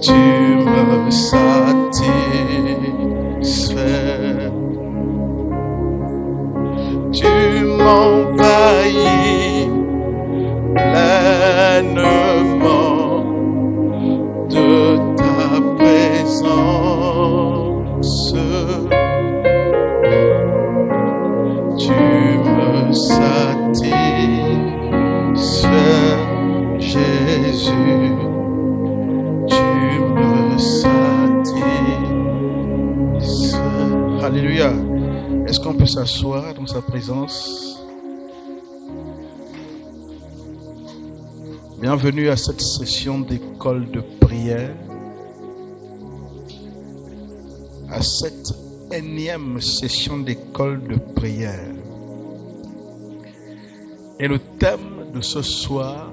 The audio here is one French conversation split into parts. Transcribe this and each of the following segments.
Tu me satisfais. Tu m'envahis pleinement de ta présence. Tu me satisfais, Jésus. Tu me satisfais. Alléluia. Est-ce qu'on peut s'asseoir dans sa présence? Bienvenue à cette session d'école de prière, à cette énième session d'école de prière. Et le thème de ce soir,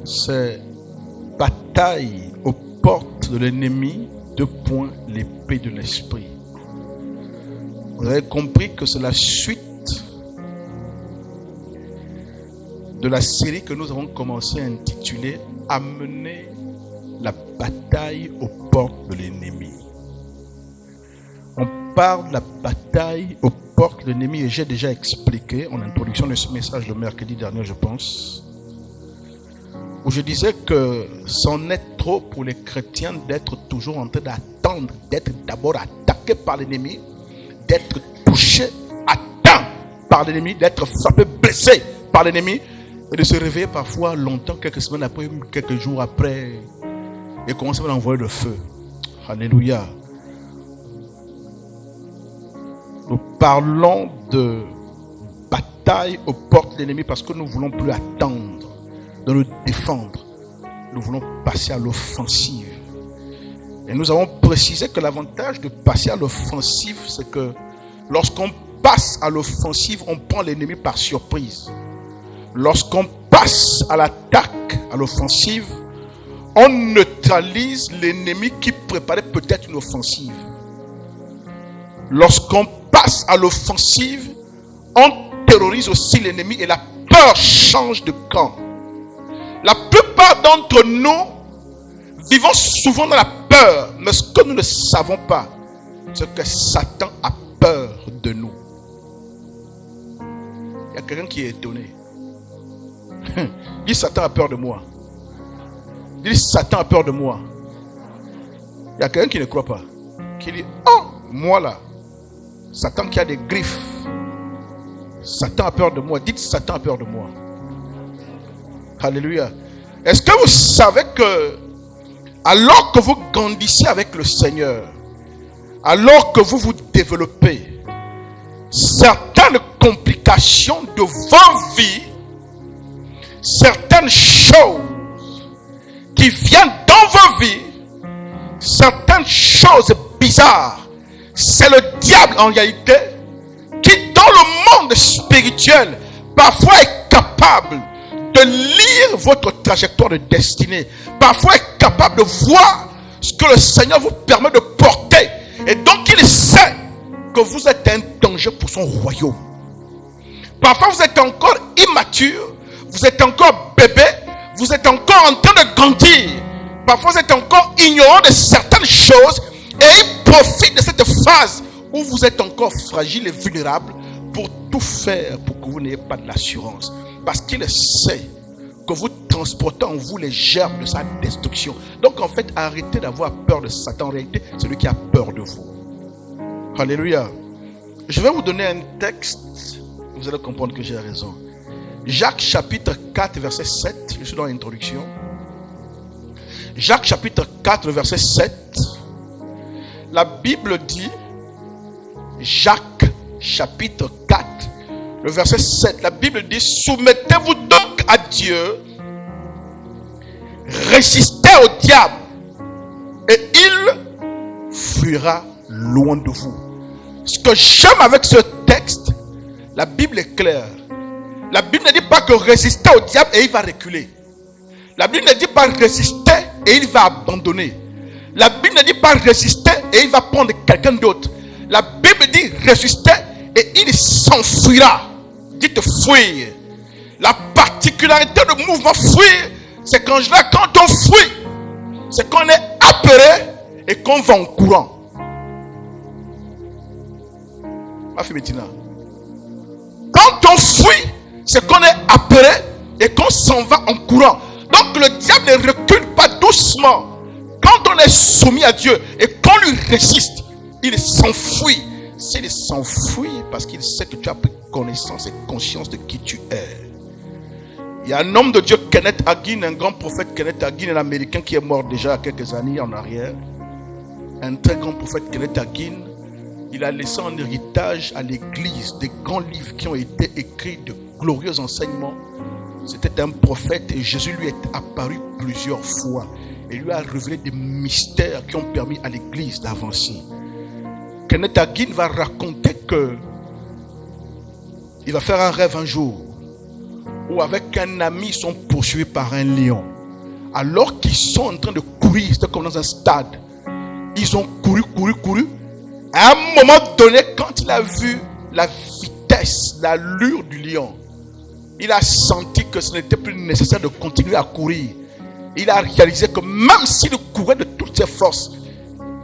c'est bataille aux portes de l'ennemi, l'épée de l'esprit. Vous avez compris que c'est la suite de la série que nous avons commencé à intituler « Amener la bataille aux portes de l'ennemi ». On parle de la bataille aux portes de l'ennemi et j'ai déjà expliqué en introduction de ce message le mercredi dernier, je pense, où je disais que c'en est trop pour les chrétiens d'être toujours en train d'attendre, d'être d'abord attaqués par l'ennemi, d'être touché, atteint par l'ennemi, d'être frappé, blessé par l'ennemi, et de se réveiller parfois longtemps, quelques semaines après, quelques jours après, et commencer à envoyer le feu. Alléluia. Nous parlons de bataille aux portes de l'ennemi parce que nous ne voulons plus attendre de nous défendre. Nous voulons passer à l'offensive. Et nous avons précisé que l'avantage de passer à l'offensive, c'est que lorsqu'on passe à l'offensive, on prend l'ennemi par surprise. Lorsqu'on passe à l'attaque, à l'offensive, on neutralise l'ennemi qui préparait peut-être une offensive. Lorsqu'on passe à l'offensive, on terrorise aussi l'ennemi et la peur change de camp. La plupart d'entre nous vivons souvent dans la peur, mais ce que nous ne savons pas, c'est que Satan a peur de nous. Il y a quelqu'un qui est étonné. Dis Satan a peur de moi. Dis Satan a peur de moi. Il y a quelqu'un qui ne croit pas. Qui dit, oh, moi là, Satan qui a des griffes. Satan a peur de moi. Dites Satan a peur de moi. Alléluia. Est-ce que vous savez que alors que vous grandissez avec le Seigneur, alors que vous vous développez, certaines complications de vos vies, certaines choses qui viennent dans vos vies, certaines choses bizarres, c'est le diable en réalité qui dans le monde spirituel parfois est capable de lire votre trajectoire de destinée, parfois est capable de voir ce que le Seigneur vous permet de porter, et donc il sait que vous êtes un danger pour son royaume. Parfois vous êtes encore immature, vous êtes encore bébé, vous êtes encore en train de grandir, parfois vous êtes encore ignorant de certaines choses, et il profite de cette phase où vous êtes encore fragile et vulnérable pour tout faire pour que vous n'ayez pas de l'assurance. Parce qu'il sait que vous transportez en vous les germes de sa destruction. Donc en fait, arrêtez d'avoir peur de Satan. En réalité, c'est lui qui a peur de vous. Alléluia. Je vais vous donner un texte. Vous allez comprendre que j'ai raison. Jacques chapitre 4 verset 7. Je suis dans l'introduction. Jacques chapitre 4 verset 7. La Bible dit, Jacques chapitre 4 le verset 7, la Bible dit, soumettez-vous donc à Dieu, résistez au diable et il fuira loin de vous. Ce que j'aime avec ce texte, la Bible est claire. La Bible ne dit pas que résister au diable et il va reculer. La Bible ne dit pas résister et il va abandonner. La Bible ne dit pas résister et il va prendre quelqu'un d'autre. La Bible dit résister et il s'enfuira. Dites fuir. La particularité du mouvement fuir, Ces anges-là, quand on fuit, c'est qu'on est apeuré et qu'on va en courant. Ma fille Bettina. Quand on fuit, c'est qu'on est apeuré et qu'on s'en va en courant. Donc le diable ne recule pas doucement. Quand on est soumis à Dieu et qu'on lui résiste, il s'enfuit. S'il s'enfuit parce qu'il sait que tu as pris connaissance et conscience de qui tu es. Il y a un homme de Dieu, Kenneth Hagin, un grand prophète Kenneth Hagin, un Américain qui est mort déjà il y a quelques années en arrière. Un très grand prophète Kenneth Hagin. Il a laissé en héritage à l'église des grands livres qui ont été écrits, de glorieux enseignements. C'était un prophète et Jésus lui est apparu plusieurs fois et lui a révélé des mystères qui ont permis à l'église d'avancer. Kenneth Hagin va raconter que il va faire un rêve un jour où avec un ami ils sont poursuivis par un lion. Alors qu'ils sont en train de courir, c'était comme dans un stade. Ils ont couru. À un moment donné, quand il a vu la vitesse, l'allure du lion, il a senti que ce n'était plus nécessaire de continuer à courir. Il a réalisé que même s'il courait de toutes ses forces,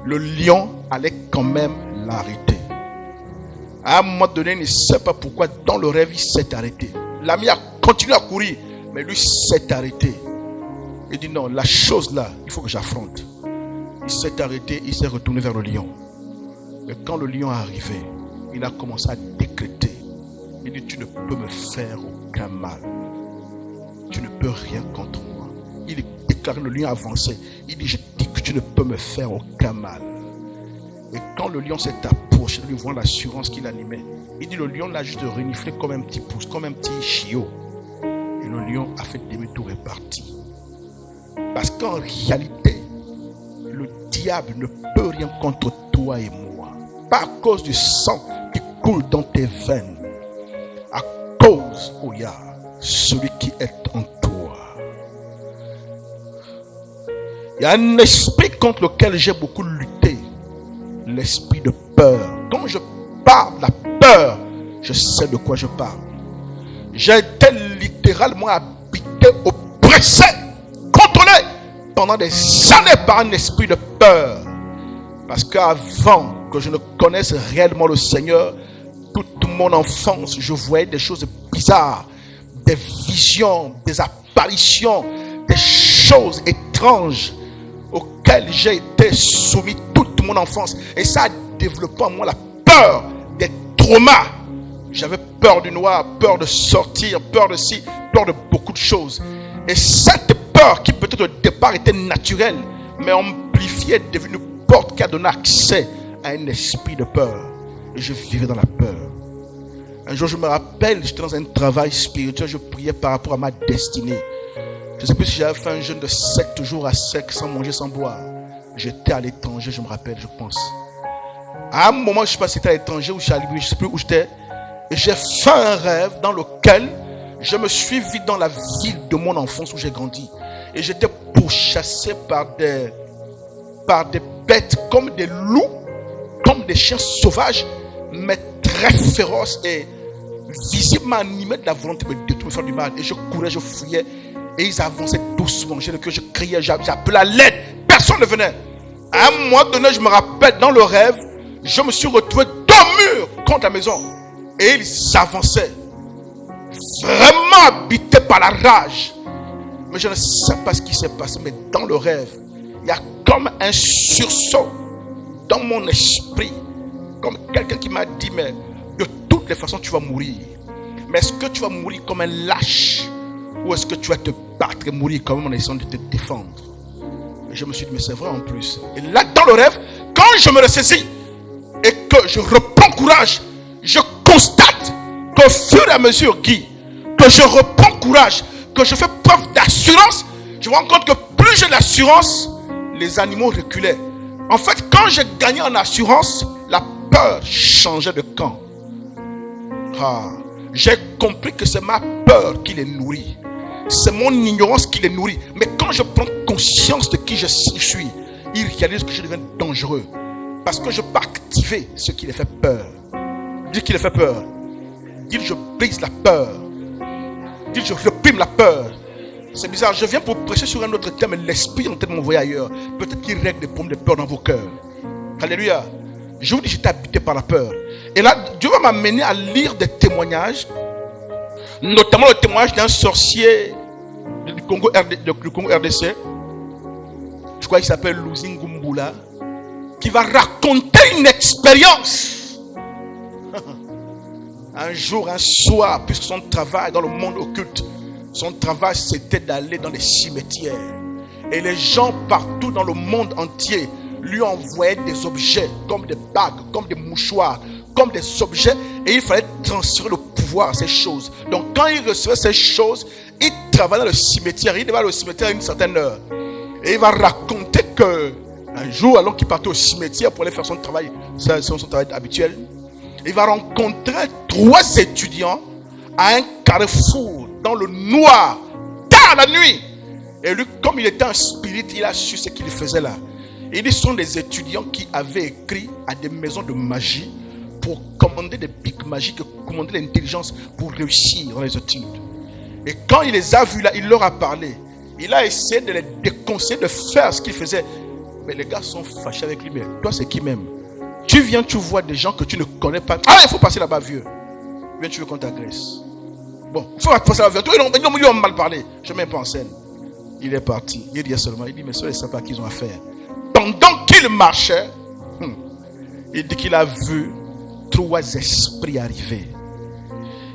le lion allait quand même l'arrêter. À un moment donné, il ne sait pas pourquoi, dans le rêve, il s'est arrêté. L'ami a continué à courir, mais lui s'est arrêté. Il dit non, la chose là, il faut que j'affronte. Il s'est arrêté, il s'est retourné vers le lion. Mais quand le lion est arrivé, il a commencé à décréter. Il dit, tu ne peux me faire aucun mal. Tu ne peux rien contre moi. Il déclare, le lion avancé. Il dit, je dis que tu ne peux me faire aucun mal. Et quand le lion s'est approché, lui voit l'assurance qu'il animait. Il dit, le lion l'a juste reniflé comme un petit pouce, comme un petit chiot. Et le lion a fait demi-tour et parti. Parce qu'en réalité, le diable ne peut rien contre toi et moi. Pas à cause du sang qui coule dans tes veines. À cause, oh yeah, celui qui est en toi. Il y a un esprit contre lequel j'ai beaucoup lutté. L'esprit de peur. Quand je parle de la peur, je sais de quoi je parle. J'ai été littéralement habité, oppressé, contrôlé pendant des années par un esprit de peur. Parce qu'avant que je ne connaisse réellement le Seigneur, toute mon enfance, je voyais des choses bizarres, des visions, des apparitions, des choses étranges auxquelles j'ai été soumis toute mon enfance. Et ça a développé en moi la peur des traumas. J'avais peur du noir, peur de sortir, peur de ci, peur de beaucoup de choses. Et cette peur qui peut-être au départ était naturelle, mais amplifiée, est devenue une porte qui a donné accès à un esprit de peur. Et je vivais dans la peur. Un jour, je me rappelle, j'étais dans un travail spirituel, je priais par rapport à ma destinée. Je ne sais plus si j'avais fait un jeûne de 7 jours à sec, sans manger, sans boire. J'étais à l'étranger, je me rappelle, je pense. À un moment, je ne sais pas si c'était à l'étranger ou chez Alibi, je ne sais plus où j'étais. Et j'ai fait un rêve dans lequel je me suis vu dans la ville de mon enfance où j'ai grandi. Et j'étais pourchassé par des bêtes comme des loups, comme des chiens sauvages, mais très féroces et visiblement animés de la volonté de me détruire, me faire du mal. Et je courais, je fouillais. Et ils avançaient doucement. J'ai le cœur, je criais, j'appelais à l'aide. Personne ne venait. À un moment donné, je me rappelle, dans le rêve, je me suis retrouvé dos mur contre la maison. Et ils avançaient. Vraiment habités par la rage. Mais je ne sais pas ce qui s'est passé. Mais dans le rêve, il y a comme un sursaut dans mon esprit. Comme quelqu'un qui m'a dit, mais de toutes les façons, tu vas mourir. Mais est-ce que tu vas mourir comme un lâche? Ou est-ce que tu vas te battre et mourir quand même en essayant de te défendre? Et je me suis dit, mais c'est vrai en plus. Et là, dans le rêve, quand je me ressaisis et que je reprends courage, je constate qu'au fur et à mesure, Guy, que je reprends courage, que je fais preuve d'assurance, je me rends compte que plus j'ai d'assurance, les animaux reculaient. En fait, quand j'ai gagné en assurance, la peur changeait de camp. J'ai compris que c'est ma peur qui les nourrit. C'est mon ignorance qui les nourrit. Mais quand je prends conscience de qui je suis, ils réalisent que je deviens dangereux. Parce que je peux activer ce qui les fait peur. Dis qu'il les fait peur. Dis je brise la peur. Dis je réprime la peur. C'est bizarre, je viens pour prêcher sur un autre thème, mais l'esprit est en train de m'envoyer ailleurs. Peut-être qu'il règle des problèmes de peur dans vos cœurs. Alléluia. Je vous dis, j'étais habité par la peur. Et là, Dieu va m'amener à lire des témoignages, notamment le témoignage d'un sorcier du Congo RDC. Je crois qu'il s'appelle Luzingumbula, qui va raconter une expérience. Un jour, un soir, puisque son travail dans le monde occulte, son travail c'était d'aller dans les cimetières. Et les gens partout dans le monde entier lui envoyaient des objets, comme des bagues, comme des mouchoirs, comme des objets. Et il fallait transférer le pouvoir à ces choses. Donc quand il recevait ces choses, il travaillait dans le cimetière. Il devait aller au cimetière à une certaine heure. Et il va raconter que un jour, alors qu'il partait au cimetière pour aller faire son travail habituel, il va rencontrer 3 étudiants à un carrefour dans le noir, tard la nuit. Et lui, comme il était un spirit, il a su ce qu'il faisait là. Et ils sont des étudiants qui avaient écrit à des maisons de magie pour commander des pics magiques, commander l'intelligence pour réussir dans les études. Et quand il les a vus là, il leur a parlé. Il a essayé de les déconseiller de faire ce qu'il faisait. Mais les gars sont fâchés avec lui. Mais toi, c'est qui même? Tu viens, tu vois des gens que tu ne connais pas. Ah, il faut passer là-bas, vieux. Viens, tu veux qu'on t'agresse. Bon, il faut passer là-bas, vieux. Ils ont mal parlé. Je ne mets pas en scène. Il est parti. Il dit seulement, il dit, mais ceux-là, ils ne savent pas qu'ils ont à faire. Pendant qu'il marchait, il dit qu'il a vu 3 esprits arriver.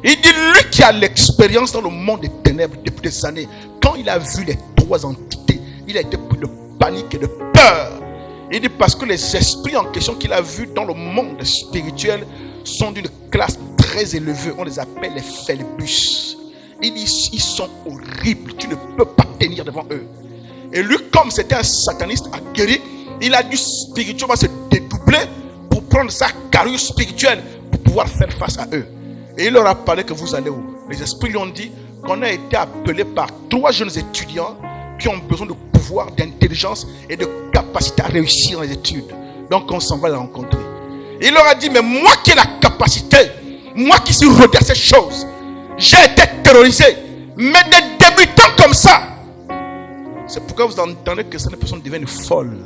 Il dit, lui qui a l'expérience dans le monde des ténèbres depuis des années, quand il a vu les 3 entités, il a été pris de panique et de peur. Il dit parce que les esprits en question qu'il a vus dans le monde spirituel sont d'une classe très élevée. On les appelle les Phélibus. Il dit, ils sont horribles. Tu ne peux pas tenir devant eux. Et lui, comme c'était un sataniste aguerri, il a dû spirituellement se dédoubler pour prendre sa carrure spirituelle pour pouvoir faire face à eux. Et il leur a parlé que vous allez où? Les esprits lui ont dit qu'on a été appelé par 3 jeunes étudiants qui ont besoin de pouvoir, d'intelligence et de capacité à réussir dans les études. Donc on s'en va les rencontrer. Et il leur a dit, mais moi qui ai la capacité, moi qui suis rodé à ces choses, j'ai été terrorisé. Mais des débutants comme ça, c'est pourquoi vous entendez que certaines personnes deviennent folles.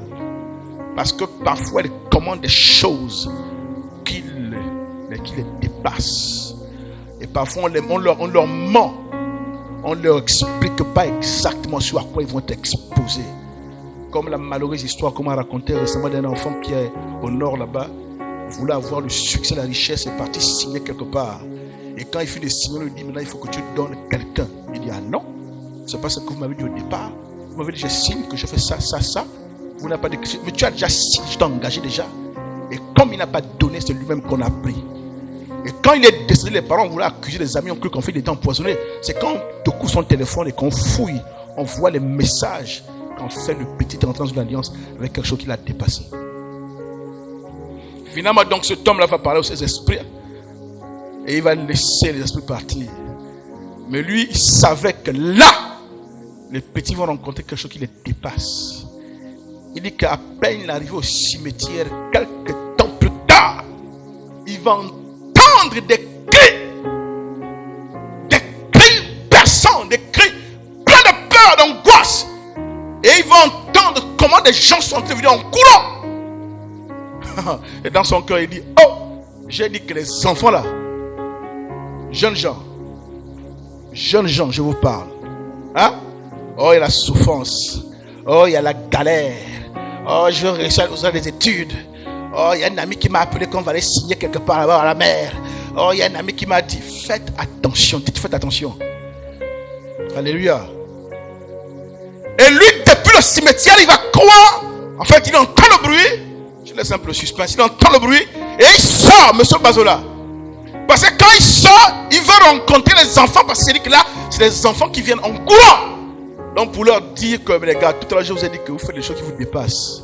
Parce que parfois elles commandent des choses qui les dépassent. Et parfois on leur ment. On ne leur explique pas exactement sur à quoi ils vont être exposés. Comme la malheureuse histoire qu'on m'a racontée récemment d'un enfant qui est au nord là-bas, voulait avoir le succès, la richesse, est parti signer quelque part. Et quand il finit de signer, on lui dit, maintenant il faut que tu donnes quelqu'un. Il dit, ah non, c'est pas ce que vous m'avez dit au départ. Vous m'avez dit, je signe que je fais ça, ça, ça. Vous n'avez pas de... Mais tu as déjà signé, je t'ai engagé déjà. Et comme il n'a pas donné, c'est lui-même qu'on a pris. Et quand il est décédé, les parents voulaient accuser les amis, ont cru qu'en fait il était empoisonné. C'est quand on te coupe son téléphone et qu'on fouille, on voit les messages qu'en fait le petit est entré dans une alliance avec quelque chose qui l'a dépassé. Finalement, donc, cet homme-là va parler aux ses esprits et il va laisser les esprits partir. Mais lui, il savait que là, les petits vont rencontrer quelque chose qui les dépasse. Il dit qu'à peine il arrive au cimetière, quelques temps plus tard, il va entendre des cris perçants, des cris pleins de peur, d'angoisse. Et il va entendre comment des gens sont venus en courant. Et dans son cœur, il dit, oh, j'ai dit que les enfants là, jeunes gens, je vous parle. Hein? Oh, il y a la souffrance. Oh, il y a la galère. Oh, je veux réussir des études. Oh, il y a un ami qui m'a appelé qu'on va aller signer quelque part là-bas à la mer. Oh, il y a un ami qui m'a dit, faites attention. Dites, faites attention. Alléluia. Et lui, depuis le cimetière, il va croire. En fait, il entend le bruit. Je laisse un peu le suspense. Il entend le bruit. Et il sort, monsieur Bazola. Parce que quand il sort, il veut rencontrer les enfants. Parce que là, c'est les enfants qui viennent en courant. Donc, pour leur dire que, les gars, tout à l'heure, je vous ai dit que vous faites des choses qui vous dépassent.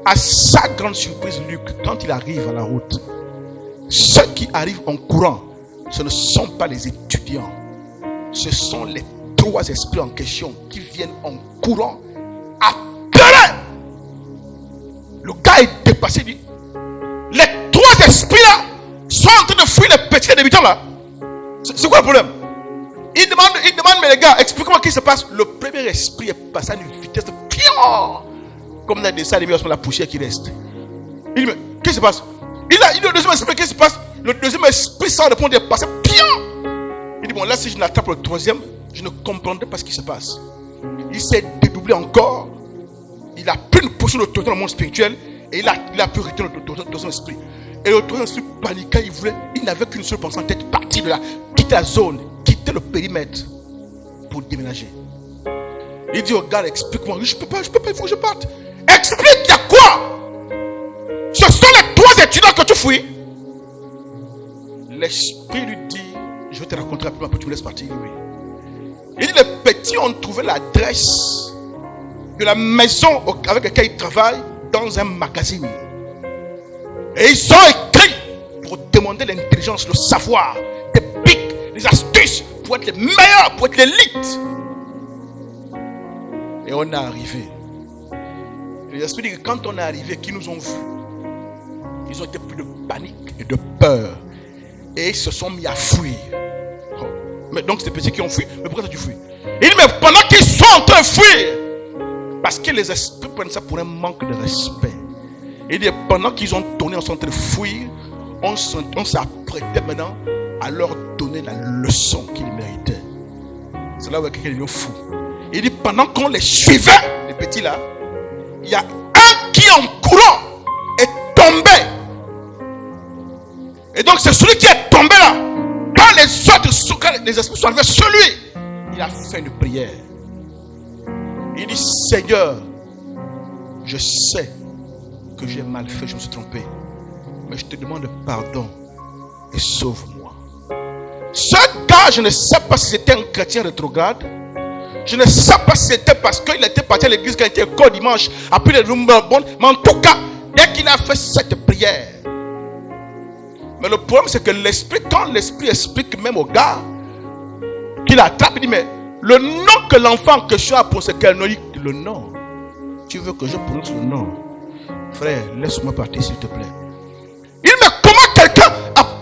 À sa grande surprise, Luc, quand il arrive à la route, ceux qui arrivent en courant, ce ne sont pas les étudiants. Ce sont les 3 esprits en question qui viennent en courant appeler. Le gars est dépassé, il dit, les 3 esprits là sont en train de fuir les petits débutants là. C'est quoi le problème? Il demande, mais les gars, expliquez-moi ce qui se passe. Le premier esprit est passé à une vitesse de pion. Comme dans les dessins animés, la poussière qui reste. Il dit, mais qu'est-ce qui se passe? Il dit, le deuxième esprit, qu'est-ce qui se passe? Le deuxième esprit sort de point de passer, pion. Il dit, bon, là, si je n'attrape le troisième, je ne comprendrai pas ce qui se passe. Il s'est dédoublé encore. Il a pris une position d'autorité dans le monde spirituel. Et il a pu retenir le son esprit. Et le troisième esprit paniqua, il n'avait qu'une seule pensée en tête, partir de là, quitter la zone, quitter le périmètre pour déménager. Il dit au gars, explique-moi. Je peux pas, il faut que je parte. Explique, il y a quoi? Ce sont les 3 étudiants que tu fouilles. L'esprit lui dit, je vais te raconter rapidement, après tu me laisses partir. Oui. Il dit, les petits ont trouvé l'adresse de la maison avec laquelle ils travaillent dans un magazine. Et ils ont écrit pour demander l'intelligence, le savoir, des pics, des astuces pour être les meilleurs, pour être l'élite. Et on est arrivé. Et l'esprit dit que quand on est arrivé, qu'ils nous ont vus, ils ont été pris de panique et de peur. Et ils se sont mis à fuir. Oh. Mais donc c'est les petits qui ont fui. Mais pourquoi tu fuis? Il dit, mais pendant qu'ils sont en train de fuir, parce que les esprits prennent ça pour un manque de respect. Il dit, pendant qu'ils ont tourné, on s'est en train de fuir, on s'apprêtait maintenant à leur donner la leçon qu'ils méritaient. C'est là où quelqu'un est fou. Il dit, pendant qu'on les suivait, les petits là, il y a un qui en courant est tombé. Et donc c'est celui qui est tombé là. Quand les esprits sont arrivés sur lui, il a fait une prière. Il dit, Seigneur, je sais que j'ai mal fait, je me suis trompé. Mais je te demande pardon et sauve-moi. Ce gars, je ne sais pas si c'était un chrétien rétrograde. Je ne sais pas si c'était parce qu'il était parti à l'église quand il était encore dimanche. Après les rumeurs bonnes. Mais en tout cas, dès qu'il a fait cette prière. Mais le problème, c'est que l'esprit, quand l'esprit explique même au gars qu'il attrape, il dit, mais le nom que l'enfant en question a prononcé, quel nom? Le nom. Tu veux que je prononce le nom? Frère, laisse-moi partir s'il te plaît. Il dit, mais comment quelqu'un...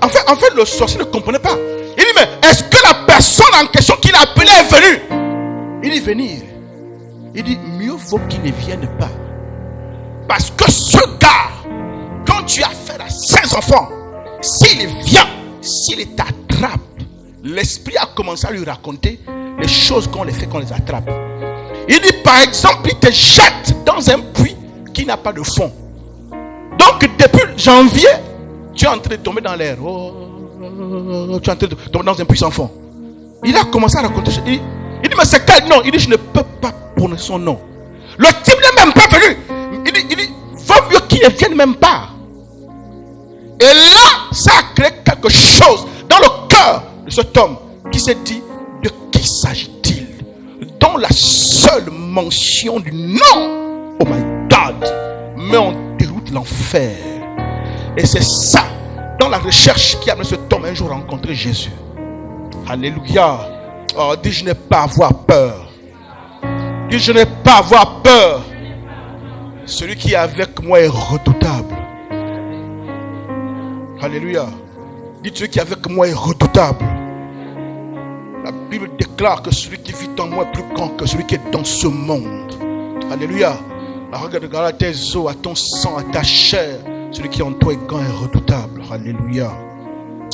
En fait, le sorcier ne comprenait pas. Il dit, mais est-ce que la personne en question qu'il a appelée est venue? Il dit, venir. Il dit, mieux vaut qu'il ne vienne pas. Parce que ce gars, quand tu as fait à 16 enfants, s'il vient, s'il t'attrape, l'esprit a commencé à lui raconter les choses qu'on les fait, qu'on les attrape. Il dit, par exemple, il te jette dans un puits qui n'a pas de fond. Donc, depuis janvier, tu es en train de tomber dans l'air. Oh, tu es en train de tomber dans un puits sans fond. Il a commencé à raconter. Il dit, mais c'est quel nom? Il dit, je ne peux pas prononcer son nom. Le type n'est même pas venu. Il dit, vaut mieux qu'il ne vienne même pas. Et là, ça a créé quelque chose dans le cœur de cet homme qui s'est dit, de qui s'agit-il? Dont la seule mention du nom, oh my God, met en déroute l'enfer. Et c'est ça, dans la recherche qui a amené cet homme un jour rencontrer Jésus. Alléluia. Oh, dis, je n'ai pas à avoir peur. Dis, je n'ai pas à avoir peur. Celui qui est avec moi est redoutable. Alléluia. Dis, celui qui est avec moi est redoutable. La Bible déclare que celui qui vit en moi est plus grand que celui qui est dans ce monde. Alléluia. Regarde à tes os, à ton sang, à ta chair. Celui qui est en toi est grand et redoutable. Alléluia.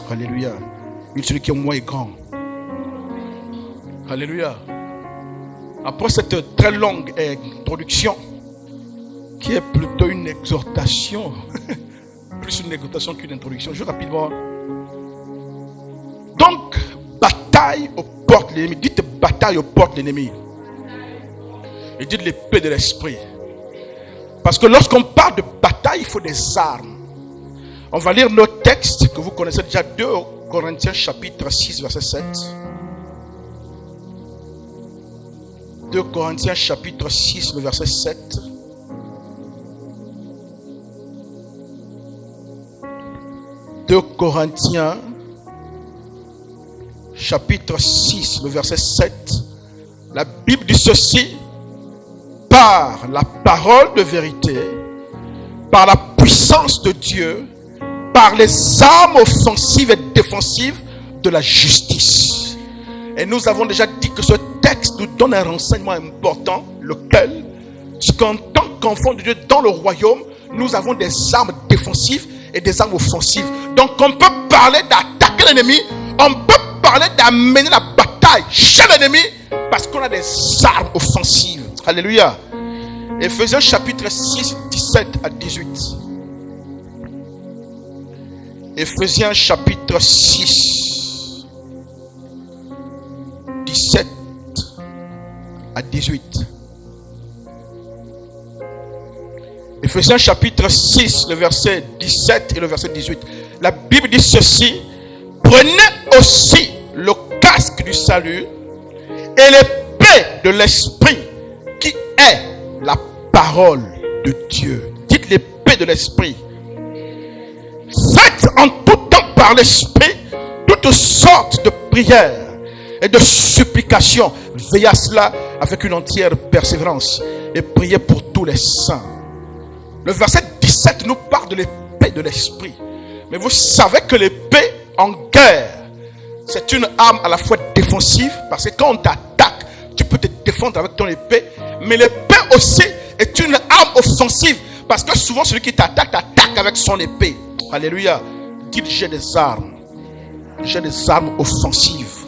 Alléluia. Et celui qui est en moi est grand. Alléluia. Après cette très longue introduction, qui est plutôt une exhortation, plus une exhortation qu'une introduction, je vais rapidement. Donc, bataille aux portes de l'ennemi. Dites bataille aux portes de l'ennemi. Et dites l'épée de l'esprit. Parce que lorsqu'on parle de bataille, il faut des armes. On va lire nos textes que vous connaissez déjà, 2 Corinthiens chapitre 6 verset 7. 2 Corinthiens chapitre 6 le verset 7. « 2 Corinthiens chapitre 6 le verset 7. La Bible dit ceci: par la parole de vérité, par la puissance de Dieu, par les armes offensives et défensives de la justice. Et nous avons déjà dit que ce texte nous donne un renseignement important, lequel, c'est qu'en tant qu'enfant de Dieu dans le royaume, nous avons des armes défensives et des armes offensives. Donc on peut parler d'attaquer l'ennemi, on peut parler d'amener la bataille chez l'ennemi, parce qu'on a des armes offensives. Alléluia. Éphésiens chapitre 6, 17 à 18. Éphésiens chapitre 6, 17 à 18. Éphésiens chapitre 6, le verset 17 et le verset 18. La Bible dit ceci: prenez aussi le casque du salut et l'épée de l'esprit qui est la parole de Dieu. Dites l'épée de l'esprit. Faites en tout temps par l'esprit toutes sortes de prières et de supplications. Veillez à cela avec une entière persévérance et priez pour tous les saints. Le verset 17 nous parle de l'épée de l'esprit. Mais vous savez que l'épée en guerre, c'est une arme à la fois défensive, parce que quand on t'attaque, tu peux te défendre avec ton épée. Mais l'épée aussi est une arme offensive, parce que souvent celui qui t'attaque avec son épée. Alléluia. Dites: j'ai des armes. J'ai des armes offensives.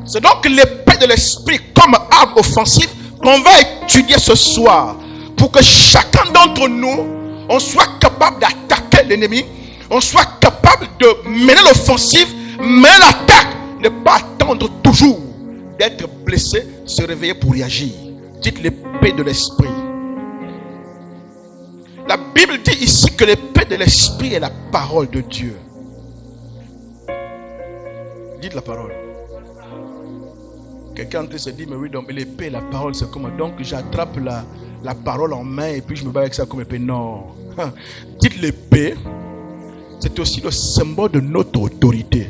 C'est donc l'épée de l'esprit comme arme offensive qu'on va étudier ce soir, pour que chacun d'entre nous, on soit capable d'attaquer l'ennemi, on soit capable de mener l'offensive, mais l'attaque, ne pas attendre toujours d'être blessé, se réveiller pour réagir. Dites l'épée de l'esprit. La Bible dit ici que l'épée de l'esprit est la parole de Dieu. Dites la parole. Quelqu'un se dit: mais oui, donc l'épée, la parole, c'est comment? Donc j'attrape la parole en main et puis je me bats avec ça comme épée. Non. Dites l'épée, c'est aussi le symbole de notre autorité.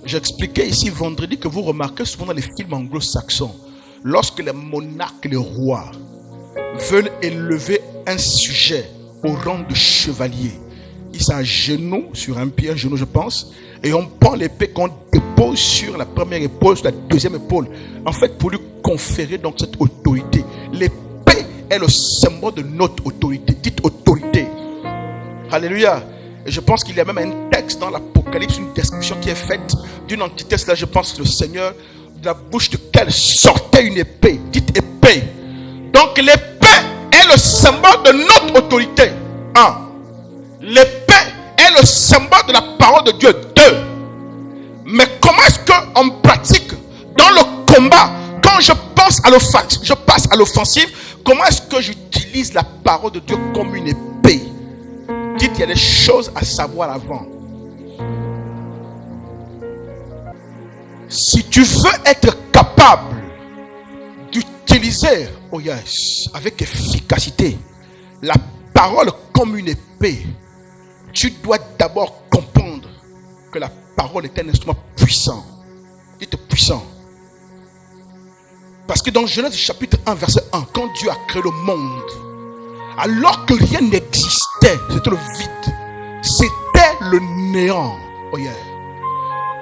J'expliquais ici vendredi que vous remarquez souvent dans les films anglo-saxons, lorsque les monarques, les rois veulent élever un sujet au rang de chevalier, ils s'agenouillent sur un pied, un genou je pense, et on prend l'épée qu'on dépose sur la première épaule, sur la deuxième épaule, en fait pour lui conférer donc cette autorité. L'épée est le symbole de notre autorité. Dites autorité. Alléluia. Et je pense qu'il y a même un texte dans l'Apocalypse, une description qui est faite d'une entité, là je pense que le Seigneur, de la bouche de quelle sortait une épée. Dites épée. Donc l'épée est le symbole de notre autorité. 1. L'épée est le symbole de la parole de Dieu. 2. Mais comment est-ce qu'on pratique dans le combat? Quand je passe à l'offensive, comment est-ce que j'utilise la parole de Dieu comme une épée? Dites, il y a des choses à savoir avant. Si tu veux être capable d'utiliser, oh yes, avec efficacité, la parole comme une épée, tu dois d'abord comprendre que la parole est un instrument puissant. Dites puissant. Parce que dans Genèse chapitre 1 verset 1, quand Dieu a créé le monde, alors que rien n'existait, c'était le vide, c'était le néant. Oh yeah.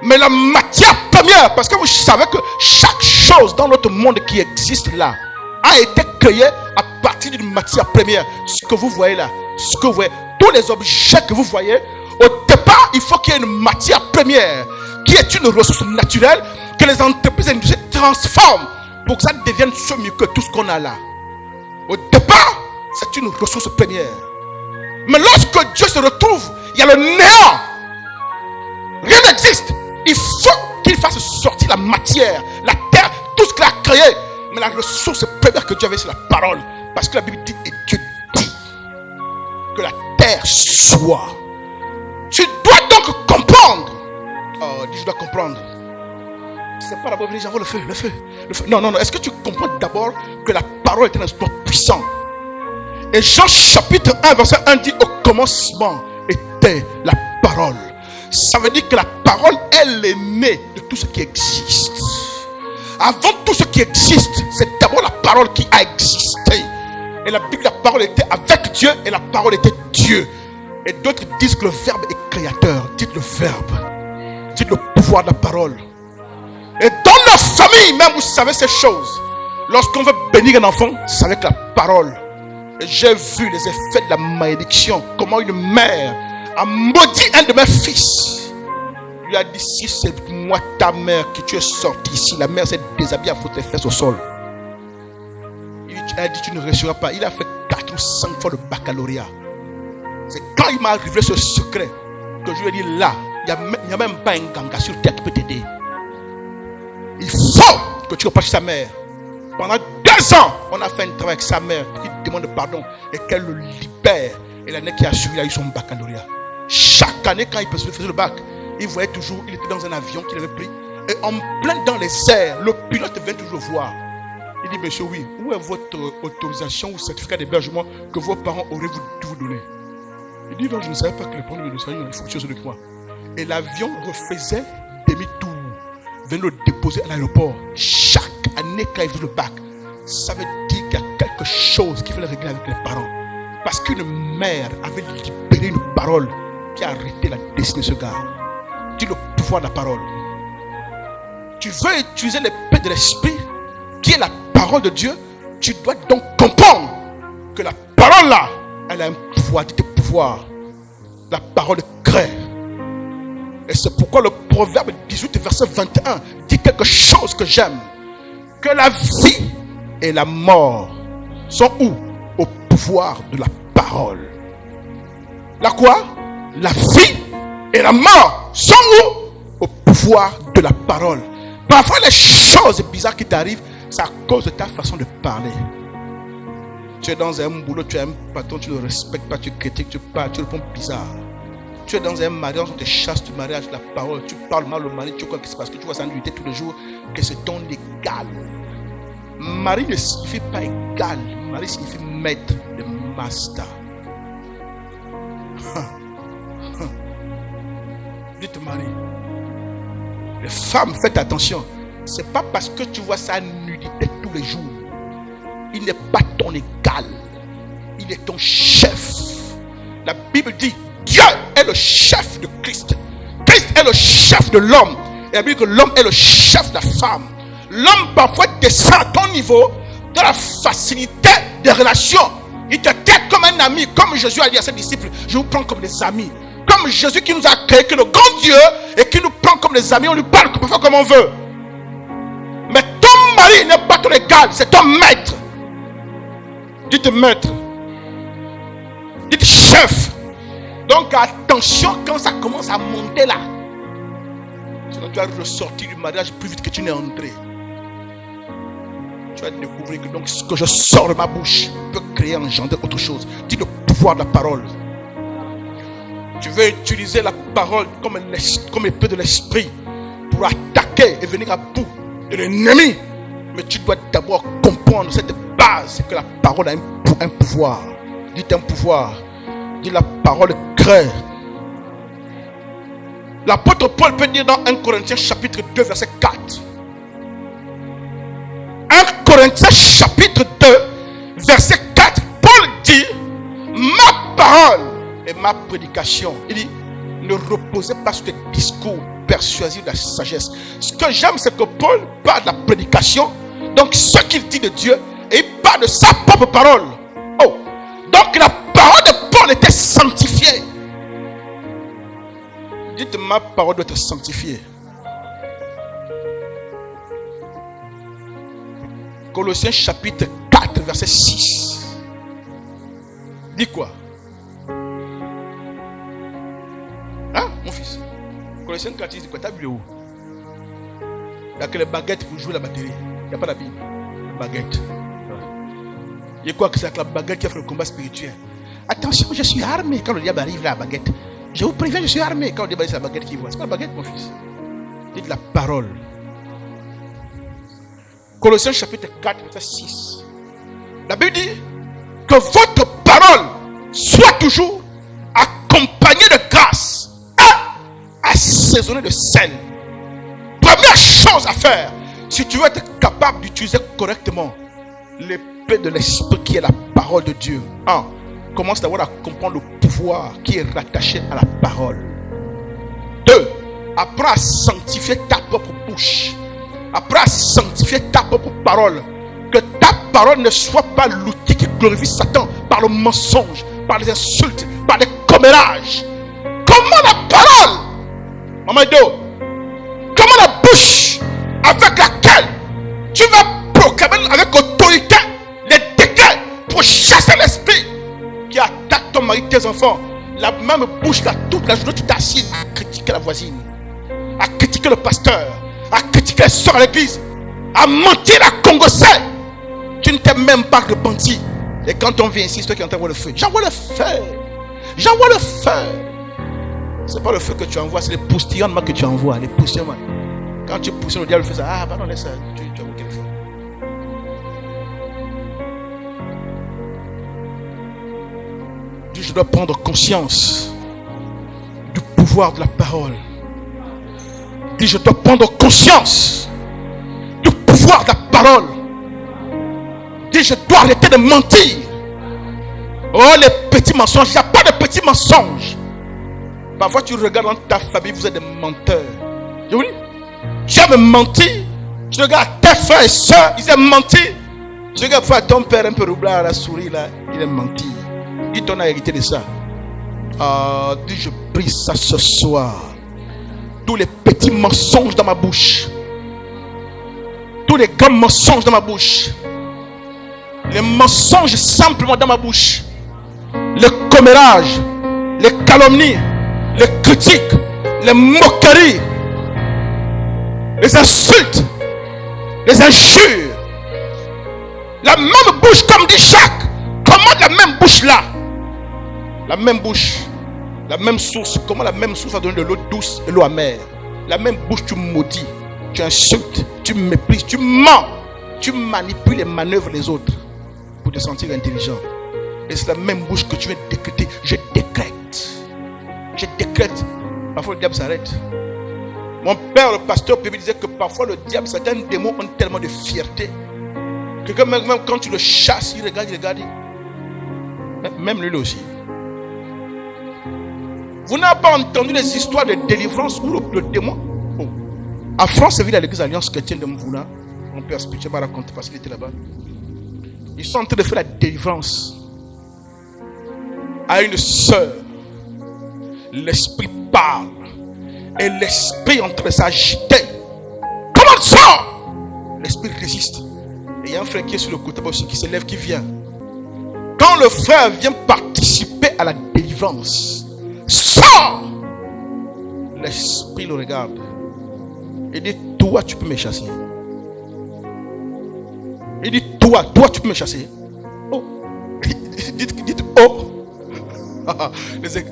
Mais la matière première, parce que vous savez que chaque chose dans notre monde qui existe là a été créée à partir d'une matière première. Ce que vous voyez là, ce que vous voyez, tous les objets que vous voyez, au départ, il faut qu'il y ait une matière première qui est une ressource naturelle que les entreprises industrielles transforment pour que ça devienne ce mieux que tout ce qu'on a là. Au départ, c'est une ressource première. Mais lorsque Dieu se retrouve, il y a le néant. Rien n'existe. Il faut qu'il fasse sortir la matière, la terre, tout ce qu'il a créé. Mais la ressource première que Dieu avait, c'est la parole. Parce que la Bible dit, et Dieu dit que la terre soit. Tu dois donc comprendre. Oh, dis, je dois comprendre. C'est pas d'abord venir, j'envoie le feu. Non. Est-ce que tu comprends d'abord que la parole est un instrument puissant? Et Jean chapitre 1 verset 1 dit: au commencement était la parole. Ça veut dire que la parole, elle est née de tout ce qui existe. Avant tout ce qui existe, c'est d'abord la parole qui a existé. Et la Bible, la parole était avec Dieu et la parole était Dieu. Et d'autres disent que le verbe est créateur. Dites le verbe. Dites le pouvoir de la parole. Et dans la famille, même vous savez ces choses. Lorsqu'on veut bénir un enfant, c'est avec la parole. Et j'ai vu les effets de la malédiction. Comment une mère a maudit un de mes fils. Il lui a dit, si c'est moi ta mère que tu es sorti ici, la mère s'est déshabillée à foutre les fesses au sol. Elle a dit, tu ne réussiras pas. Il a fait 4 ou 5 fois le baccalauréat. C'est quand il m'a arrivé ce secret que je lui ai dit, là, il n'y a même pas un ganga sur terre qui peut t'aider. Il faut que tu repasses sa mère. Pendant 2 ans, on a fait un travail avec sa mère qui demande pardon et qu'elle le libère. Et l'année qui a suivi, il a eu son baccalauréat. Chaque année, quand il faisait le bac, il voyait toujours, il était dans un avion qu'il avait pris. Et en plein dans les airs, le pilote vient toujours le voir. Il dit, monsieur, oui, où est votre autorisation ou certificat d'hébergement que vos parents auraient dû vous donner? Il dit, non, je ne savais pas que les parents de l'Australie ont une fonction sur le document. Et l'avion refaisait demi-tour, venait le déposer à l'aéroport. Chaque année, quand il faisait le bac, ça veut dire qu'il y a quelque chose qu'il fallait régler avec les parents. Parce qu'une mère avait libéré une parole qui a arrêté la destinée de ce gars. Dis le pouvoir de la parole. Tu veux utiliser l'épée de l'esprit, qui est la parole de Dieu, tu dois donc comprendre que la parole là, elle a un pouvoir, dit pouvoir. La parole crée. Et c'est pourquoi le proverbe 18 verset 21 dit quelque chose que j'aime. Que la vie et la mort sont où? Au pouvoir de la parole. La quoi? La vie et la mort sont où? Au pouvoir de la parole. Parfois les choses bizarres qui t'arrivent, c'est à cause de ta façon de parler. Tu es dans un boulot, tu as un patron, tu ne le respectes pas, tu critiques, tu parles, tu réponds bizarre. Tu es dans un mariage, on te chasse du mariage, la parole, tu parles mal au mari, tu crois que c'est parce que tu vois ça nuiter tous les jours, que c'est ton égal. Mari ne signifie pas égal, mari signifie maître, le master. Dites mari, les femmes, faites attention, c'est pas parce que tu vois sa nudité tous les jours. Il n'est pas ton égal. Il est ton chef. La Bible dit, Dieu est le chef de Christ. Christ est le chef de l'homme. Et la Bible dit que l'homme est le chef de la femme. L'homme parfois descend à ton niveau dans la facilité des relations. Il te traite comme un ami. Comme Jésus a dit à ses disciples, je vous prends comme des amis. Comme Jésus qui nous a créé, que le grand Dieu, et qui nous prend comme des amis, on lui parle parfois comme on veut. Mais ton mari n'est pas ton égal, c'est ton maître. Dites maître. Dites chef. Donc attention quand ça commence à monter là. Sinon tu vas ressortir du mariage plus vite que tu n'es entré. Tu vas découvrir que donc ce que je sors de ma bouche peut créer, engendrer autre chose. Dites le pouvoir de la parole. Tu veux utiliser la parole comme épée de l'esprit pour attaquer et venir à bout de l'ennemi. Mais tu dois d'abord comprendre cette base, c'est que la parole a un pouvoir. Dites un pouvoir. Dites la parole crée. L'apôtre Paul peut dire dans 1 Corinthiens chapitre 2 verset 4. 1 Corinthiens chapitre 2 verset 4. Paul dit, ma parole et ma prédication. Il dit, ne reposez pas sur des discours persuasifs de la sagesse. Ce que j'aime, c'est que Paul parle de la prédication. Donc ce qu'il dit de Dieu, et il parle de sa propre parole. Oh, donc la parole de Paul était sanctifiée. Dites, ma parole doit être sanctifiée. Colossiens chapitre 4 verset 6. Dis quoi? Hein, mon fils? Colossiens 4 dit quoi? T'as vu où? Il n'y a que les baguettes pour jouer la batterie. Il n'y a pas la Bible. La baguette. Il croit que c'est avec la baguette qui a fait le combat spirituel. Attention, je suis armé. Quand le diable arrive là, la baguette. Je vous préviens, je suis armé. Quand le diable arrive, c'est la baguette qui voit. C'est pas la baguette, mon fils. Dites la parole. Colossiens chapitre 4, verset 6. La Bible dit que votre parole soit toujours accompagnée de grâce et assaisonnée de sel. Première chose à faire, si tu veux être capable d'utiliser correctement l'épée de l'esprit qui est la parole de Dieu, commence d'abord à comprendre le pouvoir qui est rattaché à la parole. 2, Apprends à sanctifier ta propre bouche. Apprends à sanctifier ta propre parole. Que ta parole ne soit pas l'outil qui glorifie Satan par le mensonge, par les insultes, par les commérages. Comment la parole, Maman Edo, comment la bouche avec laquelle tu vas proclamer avec autorité les décrets pour chasser l'esprit qui attaque ton mari, tes enfants. La même bouche là, toute la journée, tu t'assieds à critiquer la voisine, à critiquer le pasteur, à critiquer les soeurs à l'église, à mentir à Congosais. Tu ne t'aimes même pas repenti. Et quand on vient ici, c'est toi qui envoie le feu. J'envoie le feu. J'envoie le feu. C'est pas le feu que tu envoies, c'est les poustillements que tu envoies. Les poustillements. Quand tu pousses, le diable fait ça. Ah, pardon, laisse ça. Tu envoies quel feu. Je dois prendre conscience du pouvoir de la parole. Je dois prendre conscience du pouvoir de la parole. Je dois arrêter de mentir. Oh, les petits mensonges. Il n'y a pas de petits mensonges. Parfois, tu regardes dans ta famille, vous êtes des menteurs. Je vous dis, tu aimes mentir. Tu regardes tes frères et soeurs, ils aiment mentir. Tu regardes parfois ton père un peu roublard à la souris, là, il aime mentir. Il t'en a hérité de ça. Dis, je brise ça ce soir. Tous les petits mensonges dans ma bouche. Tous les grands mensonges dans ma bouche. Les mensonges simplement dans ma bouche. Les commérages, les calomnies, les critiques, les moqueries, les insultes, les injures. La même bouche, comme dit Jacques. Comment la même bouche là? La même bouche, la même source. Comment la même source va donner de l'eau douce et l'eau amère? La même bouche, tu maudis, tu insultes, tu méprises, tu mens, tu manipules et manœuvres les autres pour te sentir intelligent. Et c'est la même bouche que tu viens décréter. Je décrète. Je décrète. Parfois le diable s'arrête. Mon père, le pasteur, disait que parfois le diable, certains démons ont tellement de fierté que même quand tu le chasses, il regarde. Même lui aussi. Vous n'avez pas entendu les histoires de délivrance où le démon. Oh. En France, c'est à l'église Alliance chrétienne de Mvoula. Mon père spirituel m'a raconté parce qu'il était là-bas. Ils sont en train de faire la délivrance à une sœur. L'esprit parle. Et l'esprit est en train de s'agiter. Comment ça? L'esprit résiste. Et il y a un frère qui est sur le côté aussi qui s'élève, qui vient. Quand le frère vient participer à la délivrance, sort. L'esprit le regarde. Et dit, toi tu peux me chasser. Il dit, toi tu peux me chasser. Oh. Dites oh.